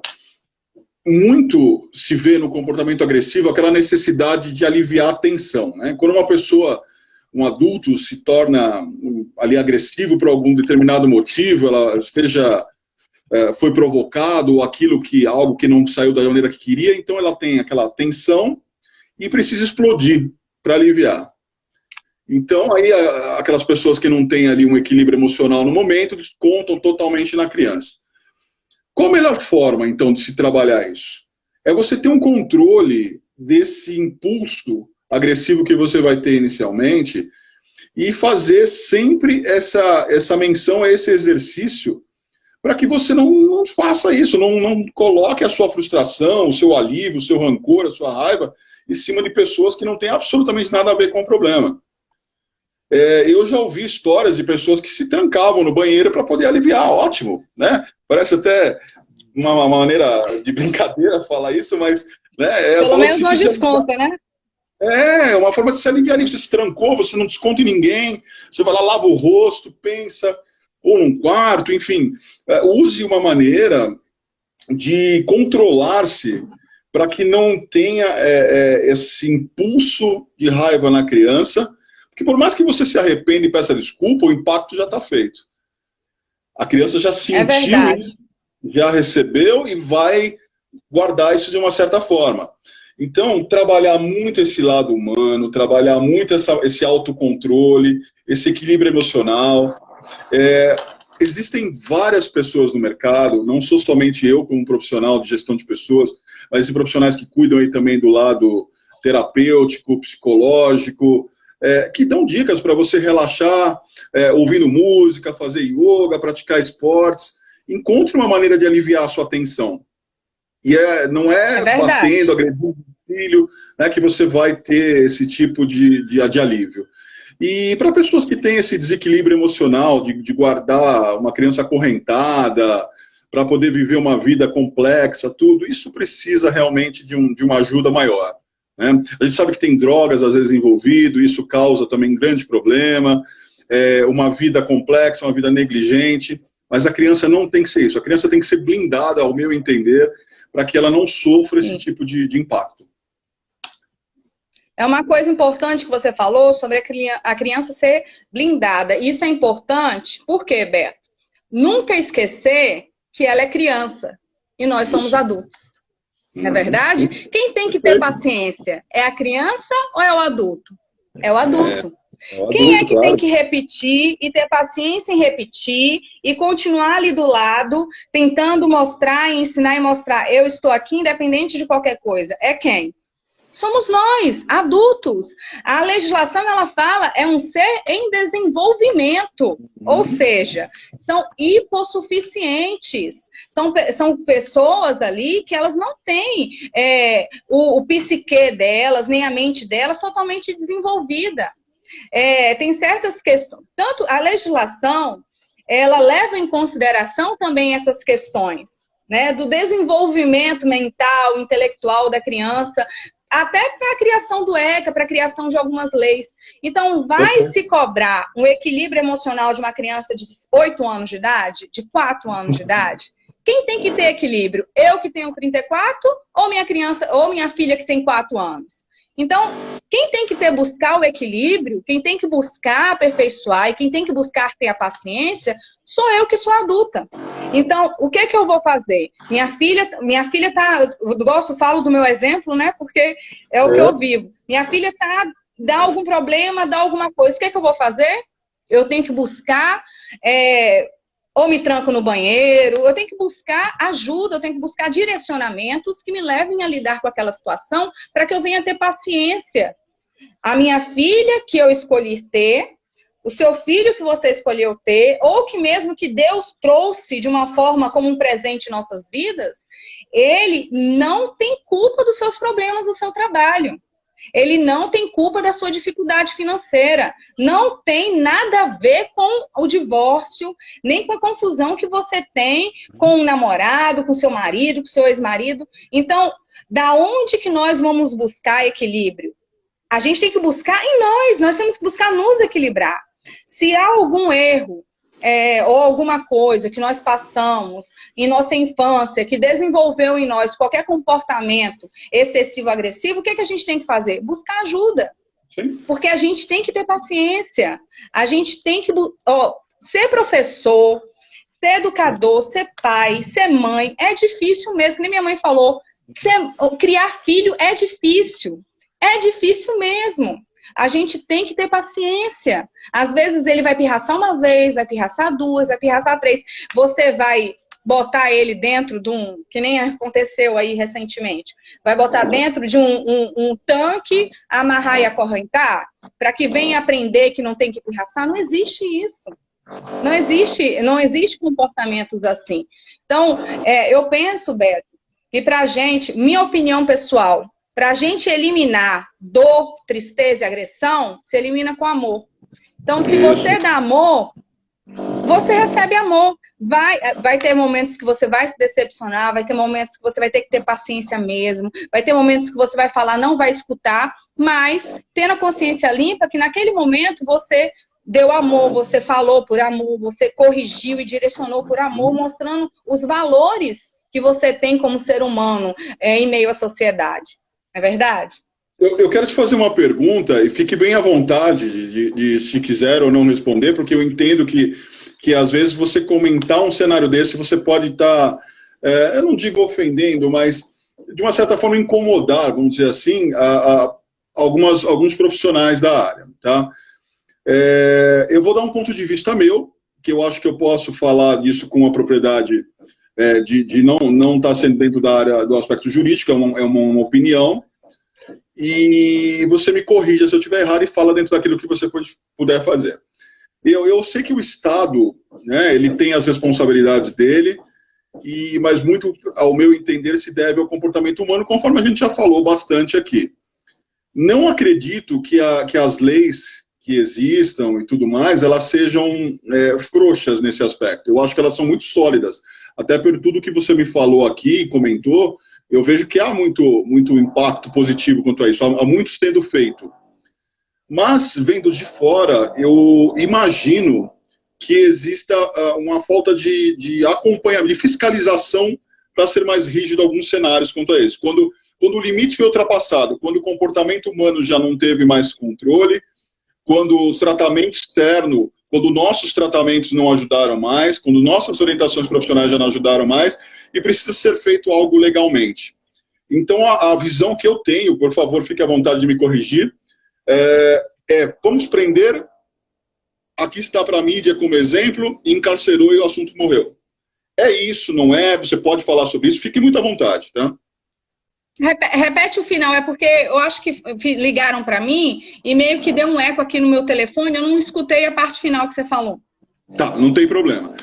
muito se vê no comportamento agressivo aquela necessidade de aliviar a tensão, né? Quando uma pessoa, um adulto, se torna ali agressivo por algum determinado motivo, ela foi provocado, ou algo que não saiu da maneira que queria, então ela tem aquela tensão e precisa explodir para aliviar. Então, aí, aquelas pessoas que não têm ali um equilíbrio emocional no momento, descontam totalmente na criança. Qual a melhor forma, então, de se trabalhar isso? É você ter um controle desse impulso agressivo que você vai ter inicialmente e fazer sempre essa menção a esse exercício para que você não faça isso, não coloque a sua frustração, o seu alívio, o seu rancor, a sua raiva em cima de pessoas que não têm absolutamente nada a ver com o problema. Eu já ouvi histórias de pessoas que se trancavam no banheiro para poder aliviar, ótimo, né? Parece até uma maneira de brincadeira falar isso, mas... Né, pelo menos não desconta, né? É uma forma de se aliviar. Você se trancou, você não desconta em ninguém, você vai lá, lava o rosto, pensa, ou num quarto, enfim. Use uma maneira de controlar-se para que não tenha esse impulso de raiva na criança, porque por mais que você se arrependa e peça desculpa, o impacto já está feito. A criança já sentiu isso, já recebeu e vai guardar isso de uma certa forma. Então, trabalhar muito esse lado humano, trabalhar muito esse autocontrole, esse equilíbrio emocional. Existem várias pessoas no mercado, não sou somente eu como profissional de gestão de pessoas, mas existem profissionais que cuidam aí também do lado terapêutico, psicológico, que dão dicas para você relaxar, ouvindo música, fazer yoga, praticar esportes. Encontre uma maneira de aliviar a sua tensão. E não é batendo, agredindo o filho, né, que você vai ter esse tipo de alívio. E para pessoas que têm esse desequilíbrio emocional, de guardar uma criança acorrentada, para poder viver uma vida complexa, tudo, isso precisa realmente de uma ajuda maior. Né? A gente sabe que tem drogas, às vezes, envolvido, isso causa também um grande problema, uma vida complexa, uma vida negligente, mas a criança não tem que ser isso. A criança tem que ser blindada, ao meu entender, para que ela não sofra esse tipo de impacto. É uma coisa importante que você falou sobre a criança ser blindada. Isso é importante, por quê, Beto? Nunca esquecer que ela é criança e nós somos adultos. É verdade? Quem tem que ter paciência? É a criança ou é o adulto? É o adulto. Quem é que tem que repetir e ter paciência em repetir e continuar ali do lado, tentando mostrar, ensinar e mostrar, eu estou aqui independente de qualquer coisa? É quem? Somos nós, adultos. A legislação, ela fala, é um ser em desenvolvimento. Ou seja, são hipossuficientes. São pessoas ali que elas não têm o psique delas, nem a mente delas totalmente desenvolvida. Tem certas questões. Tanto a legislação, ela leva em consideração também essas questões, né, do desenvolvimento mental, intelectual da criança, até para a criação do ECA, para a criação de algumas leis. Então, vai se cobrar um equilíbrio emocional de uma criança de 8 anos de idade, de 4 anos de idade? Quem tem que ter equilíbrio? Eu que tenho 34 ou minha criança, ou minha filha que tem 4 anos? Então, quem tem que buscar o equilíbrio, quem tem que buscar aperfeiçoar e quem tem que buscar ter a paciência, sou eu que sou adulta. Então, o que eu vou fazer? Minha filha tá, falo do meu exemplo, né? Porque é o que eu vivo. Minha filha dá algum problema, dá alguma coisa. O que eu vou fazer? Eu tenho que buscar, ou me tranco no banheiro, eu tenho que buscar ajuda, eu tenho que buscar direcionamentos que me levem a lidar com aquela situação para que eu venha ter paciência. A minha filha que eu escolhi ter, o seu filho que você escolheu ter, ou que mesmo que Deus trouxe de uma forma como um presente em nossas vidas, ele não tem culpa dos seus problemas do seu trabalho. Ele não tem culpa da sua dificuldade financeira. Não tem nada a ver com o divórcio, nem com a confusão que você tem com o namorado, com o seu marido, com o seu ex-marido. Então, Da onde que nós vamos buscar equilíbrio? A gente tem que buscar em nós temos que buscar nos equilibrar. Se há algum erro, ou alguma coisa que nós passamos em nossa infância, que desenvolveu em nós qualquer comportamento excessivo, agressivo, o que a gente tem que fazer? Buscar ajuda. Sim. Porque a gente tem que ter paciência. A gente tem que ser professor, ser educador, ser pai, ser mãe. É difícil mesmo, nem minha mãe falou. Criar filho é difícil. É difícil mesmo. A gente tem que ter paciência. Às vezes ele vai pirraçar uma vez, vai pirraçar duas, vai pirraçar três. Você vai botar ele dentro de que nem aconteceu aí recentemente, vai botar dentro de um tanque, amarrar e acorrentar, para que venha aprender que não tem que pirraçar. Não existe isso. Não existe comportamentos assim. Então, eu penso, Beto, que pra gente, minha opinião pessoal, para a gente eliminar dor, tristeza e agressão, se elimina com amor. Então, se você dá amor, você recebe amor. Vai ter momentos que você vai se decepcionar, vai ter momentos que você vai ter que ter paciência mesmo, vai ter momentos que você vai falar, não vai escutar, mas tendo a consciência limpa, que naquele momento você deu amor, você falou por amor, você corrigiu e direcionou por amor, mostrando os valores que você tem como ser humano em meio à sociedade. É verdade? Eu quero te fazer uma pergunta, e fique bem à vontade de se quiser ou não responder, porque eu entendo que às vezes você comentar um cenário desse, você pode estar, eu não digo ofendendo, mas de uma certa forma incomodar, vamos dizer assim, alguns profissionais da área. Tá? Eu vou dar um ponto de vista meu, que eu acho que eu posso falar disso com a propriedade de não estar sendo dentro da área do aspecto jurídico, é uma opinião, e você me corrija se eu estiver errado e fala dentro daquilo que você puder fazer. Eu sei que o Estado, né, ele tem as responsabilidades dele, mas muito, ao meu entender, se deve ao comportamento humano, conforme a gente já falou bastante aqui. Não acredito que as leis que existam e tudo mais, elas sejam frouxas nesse aspecto. Eu acho que elas são muito sólidas. Até por tudo que você me falou aqui e comentou, eu vejo que há muito impacto positivo quanto a isso. Há muito sendo feito. Mas, vendo de fora, eu imagino que exista uma falta de acompanhamento, de fiscalização para ser mais rígido em alguns cenários quanto a isso. Quando o limite foi ultrapassado, quando o comportamento humano já não teve mais controle, quando os tratamentos externos, quando nossos tratamentos não ajudaram mais, quando nossas orientações profissionais já não ajudaram mais, e precisa ser feito algo legalmente. Então, a visão que eu tenho, por favor, fique à vontade de me corrigir, vamos prender, aqui está para a mídia como exemplo, encarcerou e o assunto morreu. É isso, não é? Você pode falar sobre isso, fique muito à vontade, tá? Repete o final, é porque eu acho que ligaram para mim e meio que deu um eco aqui no meu telefone, eu não escutei a parte final que você falou. Tá, não tem problema.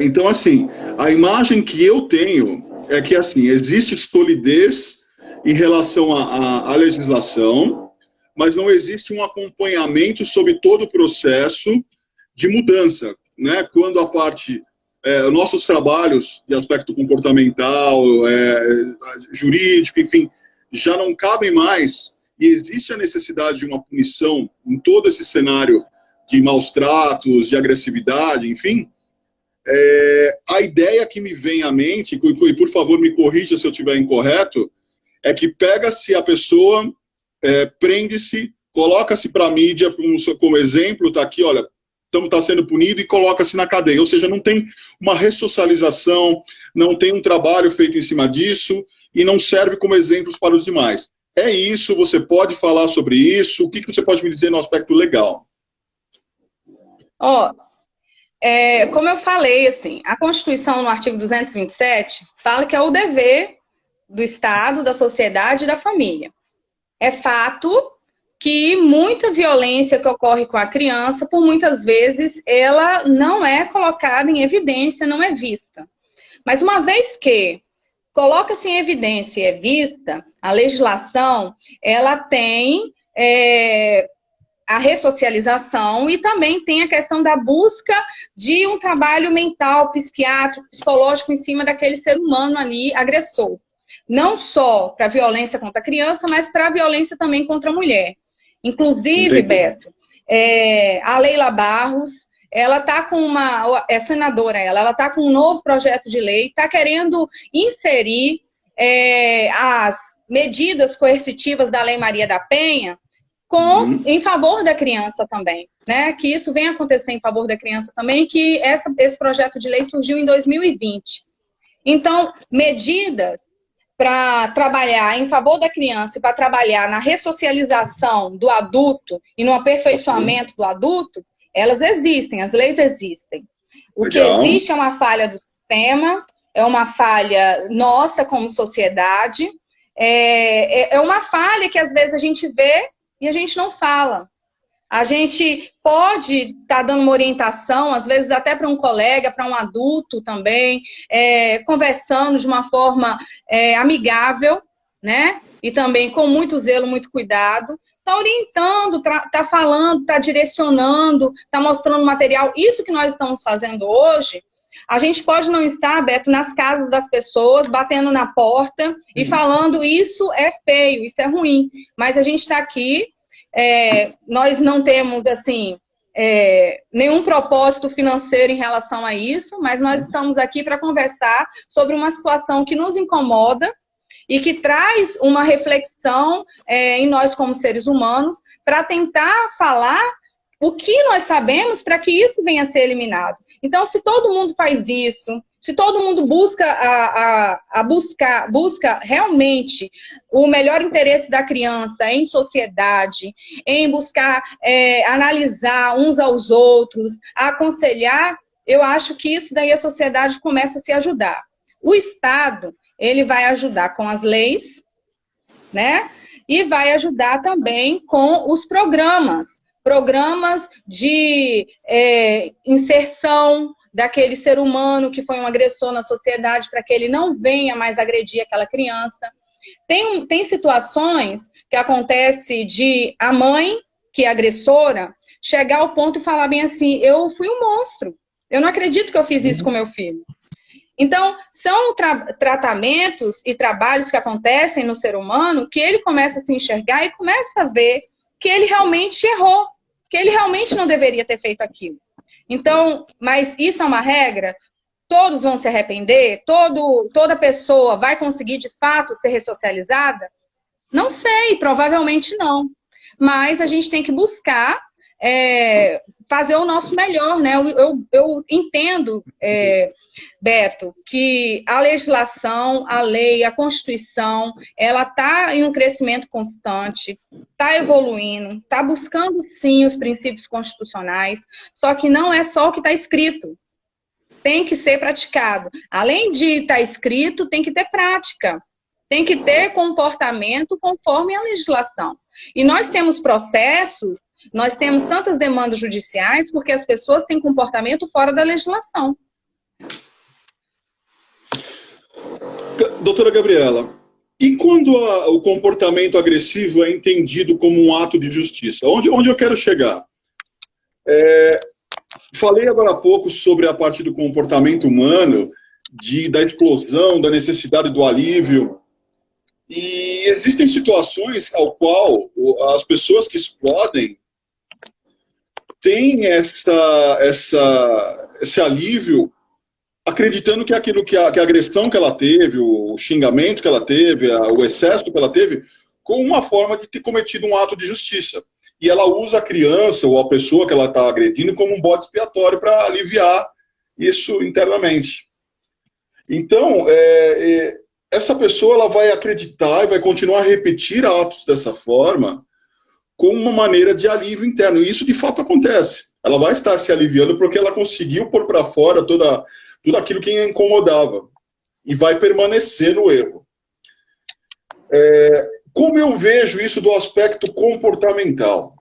Então, assim, a imagem que eu tenho é que, assim, existe solidez em relação à legislação, mas não existe um acompanhamento sobre todo o processo de mudança, né? Quando a parte... nossos trabalhos de aspecto comportamental, jurídico, enfim, já não cabem mais e existe a necessidade de uma punição em todo esse cenário de maus tratos, de agressividade, enfim, a ideia que me vem à mente, e por favor me corrija se eu estiver incorreto, é que pega-se a pessoa, prende-se, coloca-se para a mídia como exemplo, está aqui, olha, está sendo punido e coloca-se na cadeia. Ou seja, não tem uma ressocialização, não tem um trabalho feito em cima disso e não serve como exemplos para os demais. É isso, você pode falar sobre isso? O que você pode me dizer no aspecto legal? Como eu falei, assim, a Constituição, no artigo 227, fala que é o dever do Estado, da sociedade e da família. É fato que muita violência que ocorre com a criança, por muitas vezes, ela não é colocada em evidência, não é vista. Mas uma vez que coloca-se em evidência e é vista, a legislação, ela tem a ressocialização e também tem a questão da busca de um trabalho mental, psiquiátrico, psicológico em cima daquele ser humano ali, agressor. não só para violência contra a criança, mas para a violência também contra a mulher. Inclusive, Entendi. Beto, a Leila Barros, ela está com é senadora, ela está com um novo projeto de lei, está querendo inserir as medidas coercitivas da Lei Maria da Penha em favor da criança também, né? Que isso venha acontecer em favor da criança também, que esse projeto de lei surgiu em 2020. Então, medidas para trabalhar em favor da criança e para trabalhar na ressocialização do adulto e no aperfeiçoamento do adulto, elas existem, as leis existem. O que existe é uma falha do sistema, é uma falha nossa como sociedade, é uma falha que às vezes a gente vê e a gente não fala. A gente pode estar dando uma orientação, às vezes até para um colega, para um adulto também, conversando de uma forma amigável, né? E também com muito zelo, muito cuidado. Está orientando, está falando, está direcionando, está mostrando material. Isso que nós estamos fazendo hoje, a gente pode não estar, Beto, nas casas das pessoas, batendo na porta e falando isso é feio, isso é ruim. Mas a gente está aqui, nós não temos, assim, nenhum propósito financeiro em relação a isso, mas nós estamos aqui para conversar sobre uma situação que nos incomoda e que traz uma reflexão em nós como seres humanos para tentar falar o que nós sabemos para que isso venha a ser eliminado. Então, se todo mundo faz isso, se todo mundo busca realmente o melhor interesse da criança em sociedade, em buscar analisar uns aos outros, aconselhar, eu acho que isso daí a sociedade começa a se ajudar. O Estado, ele vai ajudar com as leis, né? E vai ajudar também com os programas de inserção daquele ser humano que foi um agressor na sociedade, para que ele não venha mais agredir aquela criança. Tem situações que acontece de a mãe, que é agressora, chegar ao ponto e falar bem assim, eu fui um monstro, eu não acredito que eu fiz isso com meu filho. Então, são tratamentos e trabalhos que acontecem no ser humano que ele começa a se enxergar e começa a ver que ele realmente errou, que ele realmente não deveria ter feito aquilo. Então, mas isso é uma regra? Todos vão se arrepender? Toda pessoa vai conseguir, de fato, ser ressocializada? Não sei, provavelmente não. Mas a gente tem que buscar fazer o nosso melhor, né? Eu entendo, Beto, que a legislação, a lei, a Constituição, ela está em um crescimento constante, está evoluindo, está buscando, sim, os princípios constitucionais, só que não é só o que está escrito. Tem que ser praticado. Além de estar escrito, tem que ter prática. Tem que ter comportamento conforme a legislação. E nós temos processos, nós temos tantas demandas judiciais porque as pessoas têm comportamento fora da legislação. Doutora Gabriela, e quando o comportamento agressivo é entendido como um ato de justiça? Onde eu quero chegar? Falei agora há pouco sobre a parte do comportamento humano, da explosão, da necessidade do alívio. E existem situações ao qual as pessoas que explodem têm esse alívio acreditando que aquilo que a agressão que ela teve, o xingamento que ela teve, o excesso que ela teve, como uma forma de ter cometido um ato de justiça. E ela usa a criança ou a pessoa que ela está agredindo como um bode expiatório para aliviar isso internamente. Então, essa pessoa ela vai acreditar e vai continuar a repetir atos dessa forma como uma maneira de alívio interno. E isso de fato acontece. Ela vai estar se aliviando porque ela conseguiu pôr para fora tudo aquilo que a incomodava. E vai permanecer no erro. Como eu vejo isso do aspecto comportamental?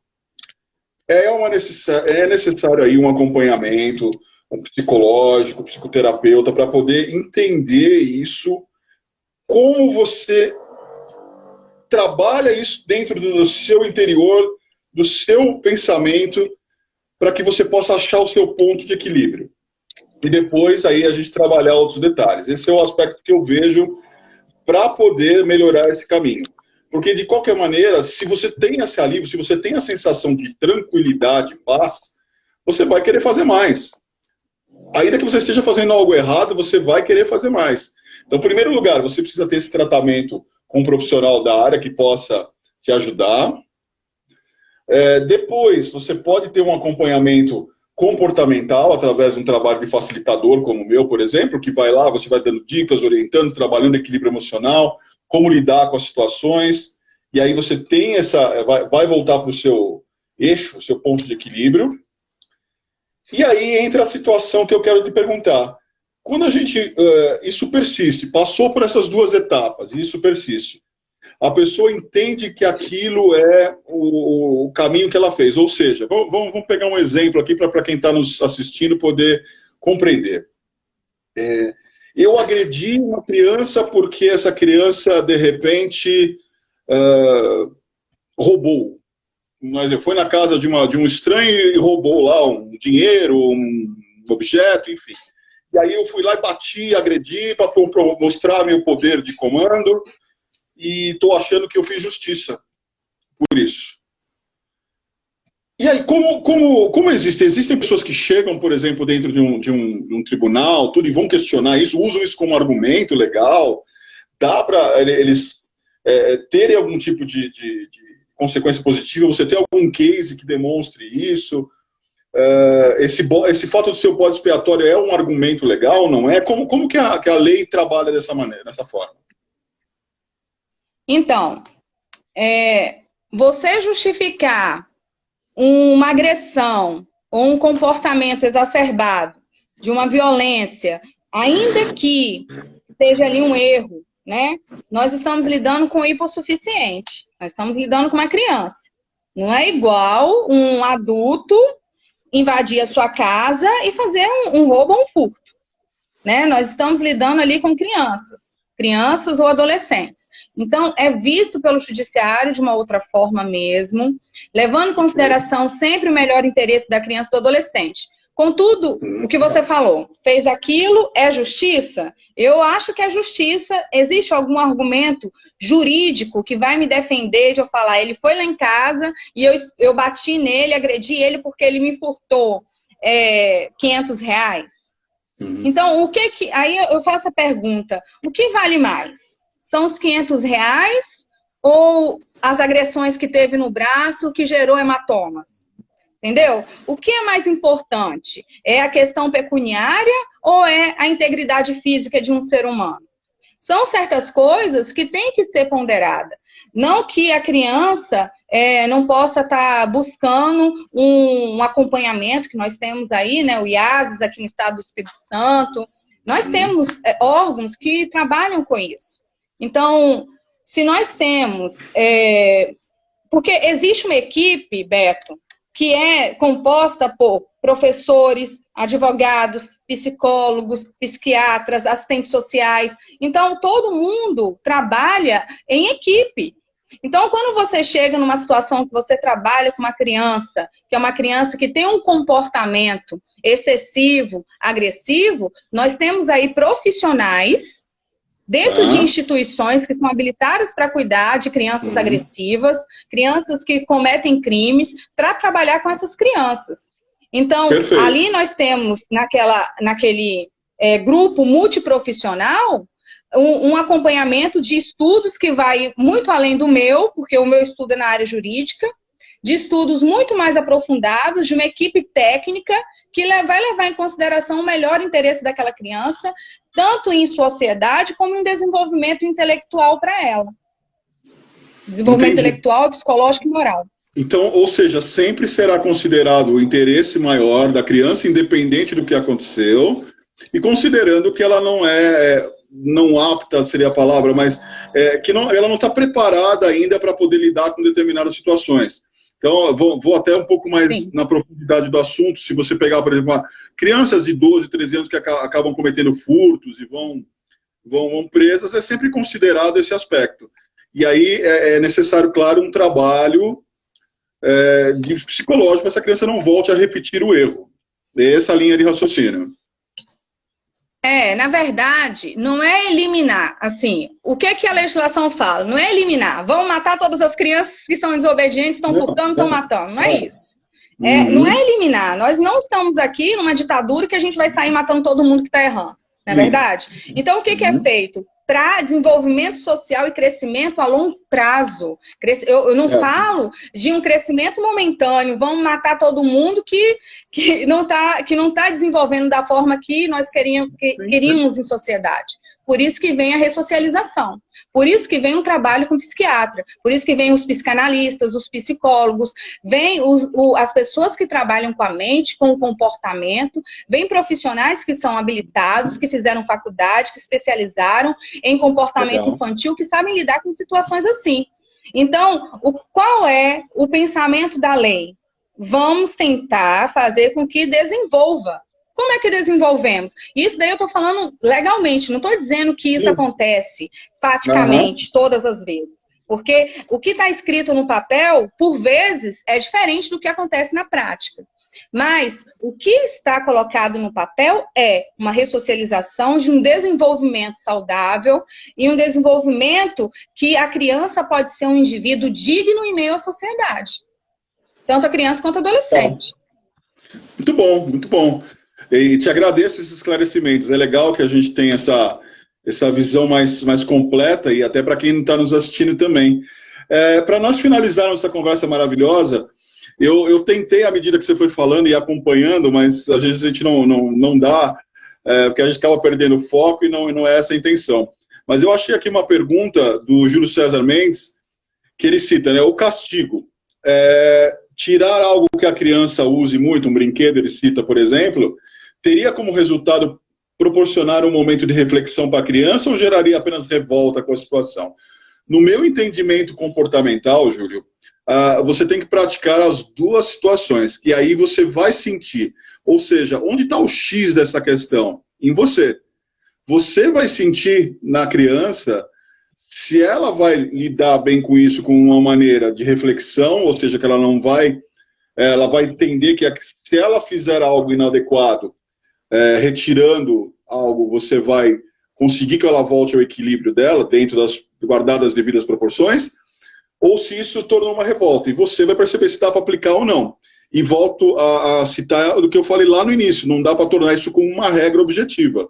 É necessário aí um acompanhamento, um psicológico, um psicoterapeuta, para poder entender isso, como você trabalha isso dentro do seu interior, do seu pensamento, para que você possa achar o seu ponto de equilíbrio. E depois aí a gente trabalhar outros detalhes. Esse é o aspecto que eu vejo para poder melhorar esse caminho. Porque, de qualquer maneira, se você tem esse alívio, se você tem a sensação de tranquilidade, paz, você vai querer fazer mais. Ainda que você esteja fazendo algo errado, você vai querer fazer mais. Então, em primeiro lugar, você precisa ter esse tratamento com um profissional da área que possa te ajudar. Depois, você pode ter um acompanhamento comportamental através de um trabalho de facilitador como o meu, por exemplo, que vai lá, você vai dando dicas, orientando, trabalhando equilíbrio emocional, como lidar com as situações, e aí você tem vai voltar para o seu eixo, seu ponto de equilíbrio. E aí entra a situação que eu quero te perguntar. Quando a gente, isso persiste, passou por essas duas etapas, e isso persiste, a pessoa entende que aquilo é o caminho que ela fez. Ou seja, vamos pegar um exemplo aqui para quem está nos assistindo poder compreender. Eu agredi uma criança porque essa criança, de repente, roubou. Mas foi na casa de um estranho e roubou lá um dinheiro, um objeto, enfim. E aí eu fui lá e bati, agredi para mostrar meu poder de comando e estou achando que eu fiz justiça por isso. E aí, como existem pessoas que chegam, por exemplo, dentro de um tribunal, tudo, e vão questionar isso, usam isso como argumento legal, dá para eles terem algum tipo de consequência positiva, você tem algum case que demonstre isso? Esse fato de ser o bode expiatório é um argumento legal, não é? Como que a lei trabalha dessa maneira, dessa forma? Então, você justificar uma agressão ou um comportamento exacerbado de uma violência, ainda que esteja ali um erro, né? Nós estamos lidando com o hipossuficiente, nós estamos lidando com uma criança. Não é igual um adulto invadir a sua casa e fazer um roubo ou um furto, né? Nós estamos lidando ali com crianças ou adolescentes. Então, é visto pelo judiciário de uma outra forma mesmo, levando em consideração sempre o melhor interesse da criança e do adolescente. Contudo, o que você falou, fez aquilo, é justiça? Eu acho que é justiça. Existe algum argumento jurídico que vai me defender de eu falar, ele foi lá em casa e eu bati nele, agredi ele porque ele me furtou R$500? Então, aí eu faço a pergunta, o que vale mais? São os R$500 ou as agressões que teve no braço que gerou hematomas? Entendeu? O que é mais importante? É a questão pecuniária ou é a integridade física de um ser humano? São certas coisas que têm que ser ponderadas. Não que a criança não possa estar buscando um acompanhamento, que nós temos aí, né, o IASES aqui no estado do Espírito Santo. Nós temos órgãos que trabalham com isso. Então, se nós temos... porque existe uma equipe, Beto, que é composta por professores, advogados, psicólogos, psiquiatras, assistentes sociais. Então, todo mundo trabalha em equipe. Então, quando você chega numa situação que você trabalha com uma criança, que é uma criança que tem um comportamento excessivo, agressivo, nós temos aí profissionais dentro de instituições que são habilitadas para cuidar de crianças agressivas, crianças que cometem crimes, para trabalhar com essas crianças. Então, ali nós temos, naquele grupo multiprofissional, um acompanhamento de estudos que vai muito além do meu, porque o meu estudo é na área jurídica, de estudos muito mais aprofundados, de uma equipe técnica que vai levar em consideração o melhor interesse daquela criança, tanto em sociedade como em desenvolvimento intelectual para ela. Desenvolvimento intelectual, psicológico e moral. Então, ou seja, sempre será considerado o interesse maior da criança, independente do que aconteceu, e considerando que ela não apta, seria a palavra, mas que ela não está preparada ainda para poder lidar com determinadas situações. Então, eu vou até um pouco mais na profundidade do assunto. Se você pegar, por exemplo, crianças de 12, 13 anos que acabam cometendo furtos e vão presas, é sempre considerado esse aspecto. E aí é necessário, claro, um trabalho de psicológico para essa criança não volte a repetir o erro. Essa linha de raciocínio. Na verdade, não é eliminar, assim, o que que a legislação fala? Não é eliminar, vão matar todas as crianças que são desobedientes, estão furtando, estão matando, não é isso. Não é eliminar, nós não estamos aqui numa ditadura que a gente vai sair matando todo mundo que está errando, não é verdade? Então, o que que é feito? Para desenvolvimento social e crescimento a longo prazo. Eu não falo de um crescimento momentâneo, vamos matar todo mundo que não tá desenvolvendo da forma que nós queríamos em sociedade. Por isso que vem a ressocialização. Por isso que vem um trabalho com psiquiatra. Por isso que vem os psicanalistas, os psicólogos, vem as pessoas que trabalham com a mente, com o comportamento, vem profissionais que são habilitados, que fizeram faculdade, que se especializaram em comportamento infantil, que sabem lidar com situações assim. Então, qual é o pensamento da lei? Vamos tentar fazer com que desenvolva. Como é que desenvolvemos? Isso daí eu estou falando legalmente, não estou dizendo que isso acontece faticamente todas as vezes. Porque o que está escrito no papel, por vezes, é diferente do que acontece na prática. Mas o que está colocado no papel é uma ressocialização de um desenvolvimento saudável e um desenvolvimento que a criança pode ser um indivíduo digno em meio à sociedade. Tanto a criança quanto a adolescente. Muito bom, muito bom. E te agradeço esses esclarecimentos. É legal que a gente tenha essa visão mais completa e até para quem está nos assistindo também. Para nós finalizarmos essa conversa maravilhosa, eu tentei, à medida que você foi falando e acompanhando, mas às vezes a gente não dá, porque a gente acaba perdendo o foco e não é essa a intenção. Mas eu achei aqui uma pergunta do Júlio César Mendes, que ele cita, né, o castigo. Tirar algo que a criança use muito, um brinquedo, ele cita, por exemplo, teria como resultado proporcionar um momento de reflexão para a criança ou geraria apenas revolta com a situação? No meu entendimento comportamental, Júlio, você tem que praticar as duas situações, que aí você vai sentir. Ou seja, onde está o X dessa questão? Em você. Você vai sentir na criança se ela vai lidar bem com isso com uma maneira de reflexão, ou seja, que ela não vai, ela vai entender que se ela fizer algo inadequado, retirando algo, você vai conseguir que ela volte ao equilíbrio dela, dentro das guardadas as devidas proporções, ou se isso tornou uma revolta, e você vai perceber se dá para aplicar ou não. E volto a citar do que eu falei lá no início, não dá para tornar isso como uma regra objetiva.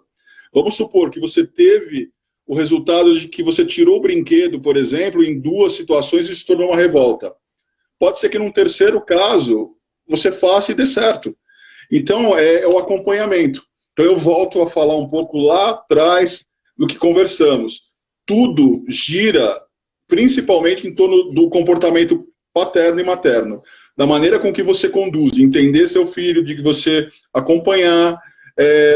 Vamos supor que você teve o resultado de que você tirou o brinquedo, por exemplo, em duas situações e se tornou uma revolta. Pode ser que num terceiro caso você faça e dê certo. Então, é o acompanhamento. Então, eu volto a falar um pouco lá atrás do que conversamos. Tudo gira principalmente em torno do comportamento paterno e materno. Da maneira com que você conduz, entender seu filho, de você acompanhar.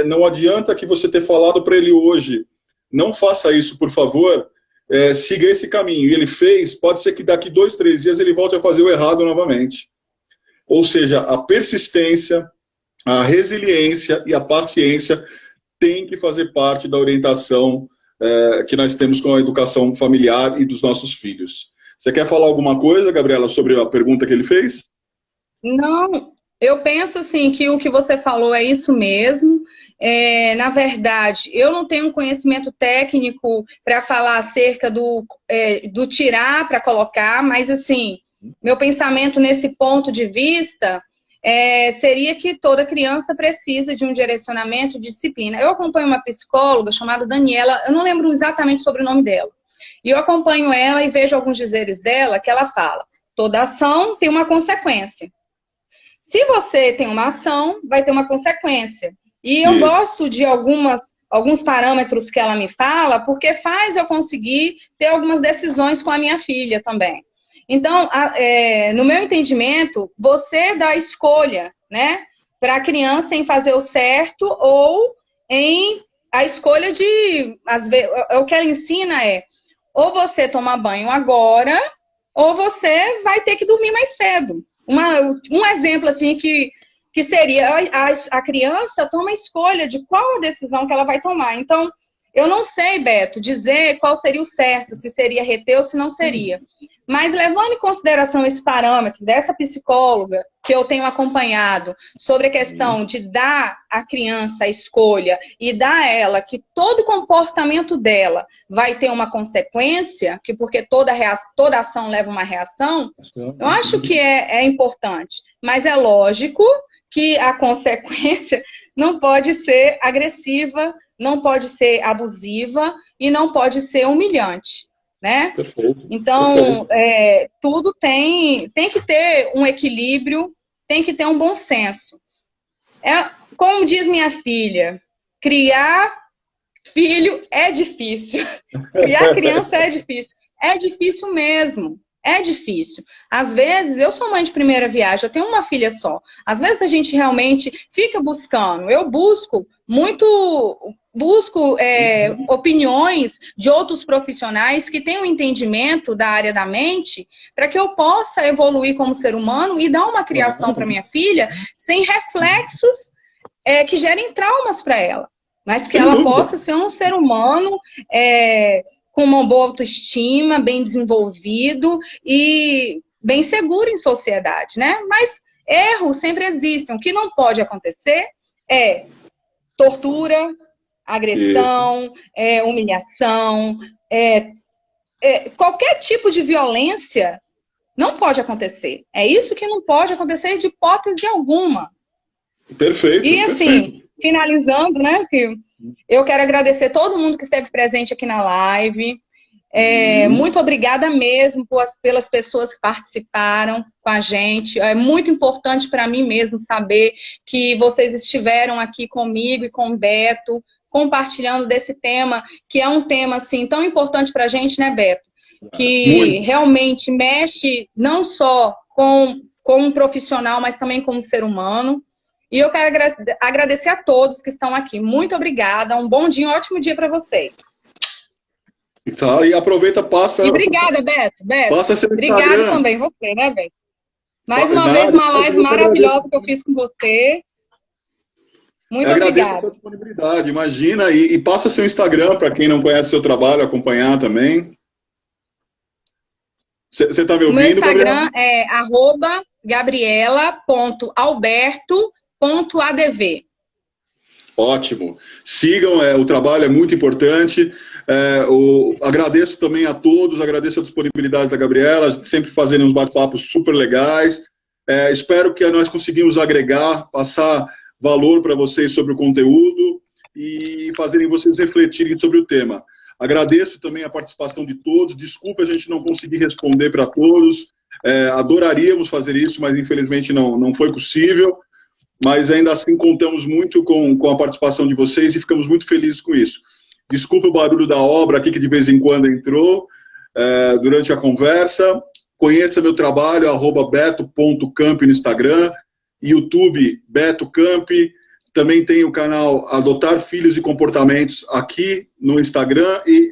Não adianta que você ter falado para ele hoje, não faça isso, por favor, siga esse caminho. E ele fez, pode ser que daqui 2, 3 dias ele volte a fazer o errado novamente. Ou seja, a persistência, a resiliência e a paciência têm que fazer parte da orientação que nós temos com a educação familiar e dos nossos filhos. Você quer falar alguma coisa, Gabriela, sobre a pergunta que ele fez? Não, eu penso assim que o que você falou é isso mesmo. Na verdade, eu não tenho um conhecimento técnico para falar acerca do tirar para colocar, mas assim, meu pensamento nesse ponto de vista seria que toda criança precisa de um direcionamento, de disciplina. Eu acompanho uma psicóloga chamada Daniela, eu não lembro exatamente sobre o nome dela, e eu acompanho ela e vejo alguns dizeres dela que ela fala: toda ação tem uma consequência. Se você tem uma ação, vai ter uma consequência. E eu gosto de alguns parâmetros que ela me fala, porque faz eu conseguir ter algumas decisões com a minha filha também. Então, no meu entendimento, você dá escolha, né, para a criança em fazer o certo ou em a escolha de, às vezes, o que ela ensina ou você tomar banho agora, ou você vai ter que dormir mais cedo. Um exemplo assim que seria a criança toma a escolha de qual a decisão que ela vai tomar. Então, eu não sei, Beto, dizer qual seria o certo, se seria reter ou se não seria. Mas levando em consideração esse parâmetro dessa psicóloga que eu tenho acompanhado sobre a questão de dar à criança a escolha e dar a ela que todo comportamento dela vai ter uma consequência, que porque toda ação leva uma reação, eu acho que é importante. Mas é lógico que a consequência não pode ser agressiva, não pode ser abusiva e não pode ser humilhante. Né? Perfeito. Então, tudo tem que ter um equilíbrio, tem que ter um bom senso. Como diz minha filha, criar filho é difícil. Criar criança é difícil. É difícil mesmo. É difícil. Às vezes, eu sou mãe de primeira viagem, eu tenho uma filha só. Às vezes a gente realmente fica buscando. Eu busco opiniões de outros profissionais que tenham entendimento da área da mente para que eu possa evoluir como ser humano e dar uma criação para minha filha sem reflexos que gerem traumas para ela. Mas que ela possa ser um ser humano com uma boa autoestima, bem desenvolvido e bem seguro em sociedade, né? Mas erros sempre existem. O que não pode acontecer é tortura, agressão, humilhação, qualquer tipo de violência não pode acontecer. É isso que não pode acontecer de hipótese alguma. Perfeito. E assim, finalizando, né? Eu quero agradecer todo mundo que esteve presente aqui na live. Muito obrigada mesmo pelas pessoas que participaram com a gente. É muito importante para mim mesmo saber que vocês estiveram aqui comigo e com o Beto, compartilhando desse tema, que é um tema assim tão importante para a gente, né, Beto? Que realmente mexe não só com um profissional, mas também com um ser humano. E eu quero agradecer a todos que estão aqui. Muito obrigada. Um bom dia, um ótimo dia para vocês. Tá, e aproveita, passa... E obrigada, Beto. Passa seu obrigada Instagram. também, você, né, Beto? Mais uma vez, uma live maravilhosa que eu fiz com você. Muito obrigada. Agradeço a sua disponibilidade, imagina. E passa seu Instagram para quem não conhece seu trabalho, acompanhar também. Você está me ouvindo, Meu Instagram Gabriela? é @gabriela.alberto.adv. Ótimo. Sigam, o trabalho é muito importante. Agradeço também a todos, agradeço a disponibilidade da Gabriela, sempre fazendo uns bate-papos super legais. Espero que nós conseguimos agregar, passar valor para vocês sobre o conteúdo e fazerem vocês refletirem sobre o tema. Agradeço também a participação de todos. Desculpa a gente não conseguir responder para todos. Adoraríamos fazer isso, mas infelizmente não foi possível. Mas ainda assim contamos muito com a participação de vocês e ficamos muito felizes com isso. Desculpa o barulho da obra aqui que de vez em quando entrou durante a conversa. Conheça meu trabalho, @beto.camp no Instagram, YouTube Beto Camp. Também tem o canal Adotar Filhos e Comportamentos aqui no Instagram e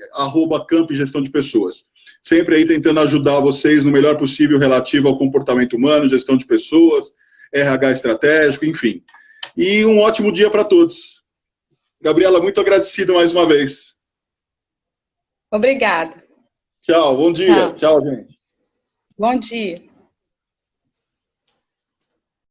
@camp Gestão de Pessoas. Sempre aí tentando ajudar vocês no melhor possível relativo ao comportamento humano, gestão de pessoas, RH estratégico, enfim. E um ótimo dia para todos. Gabriela, muito agradecido mais uma vez. Obrigada. Tchau, bom dia. Tchau, gente. Bom dia.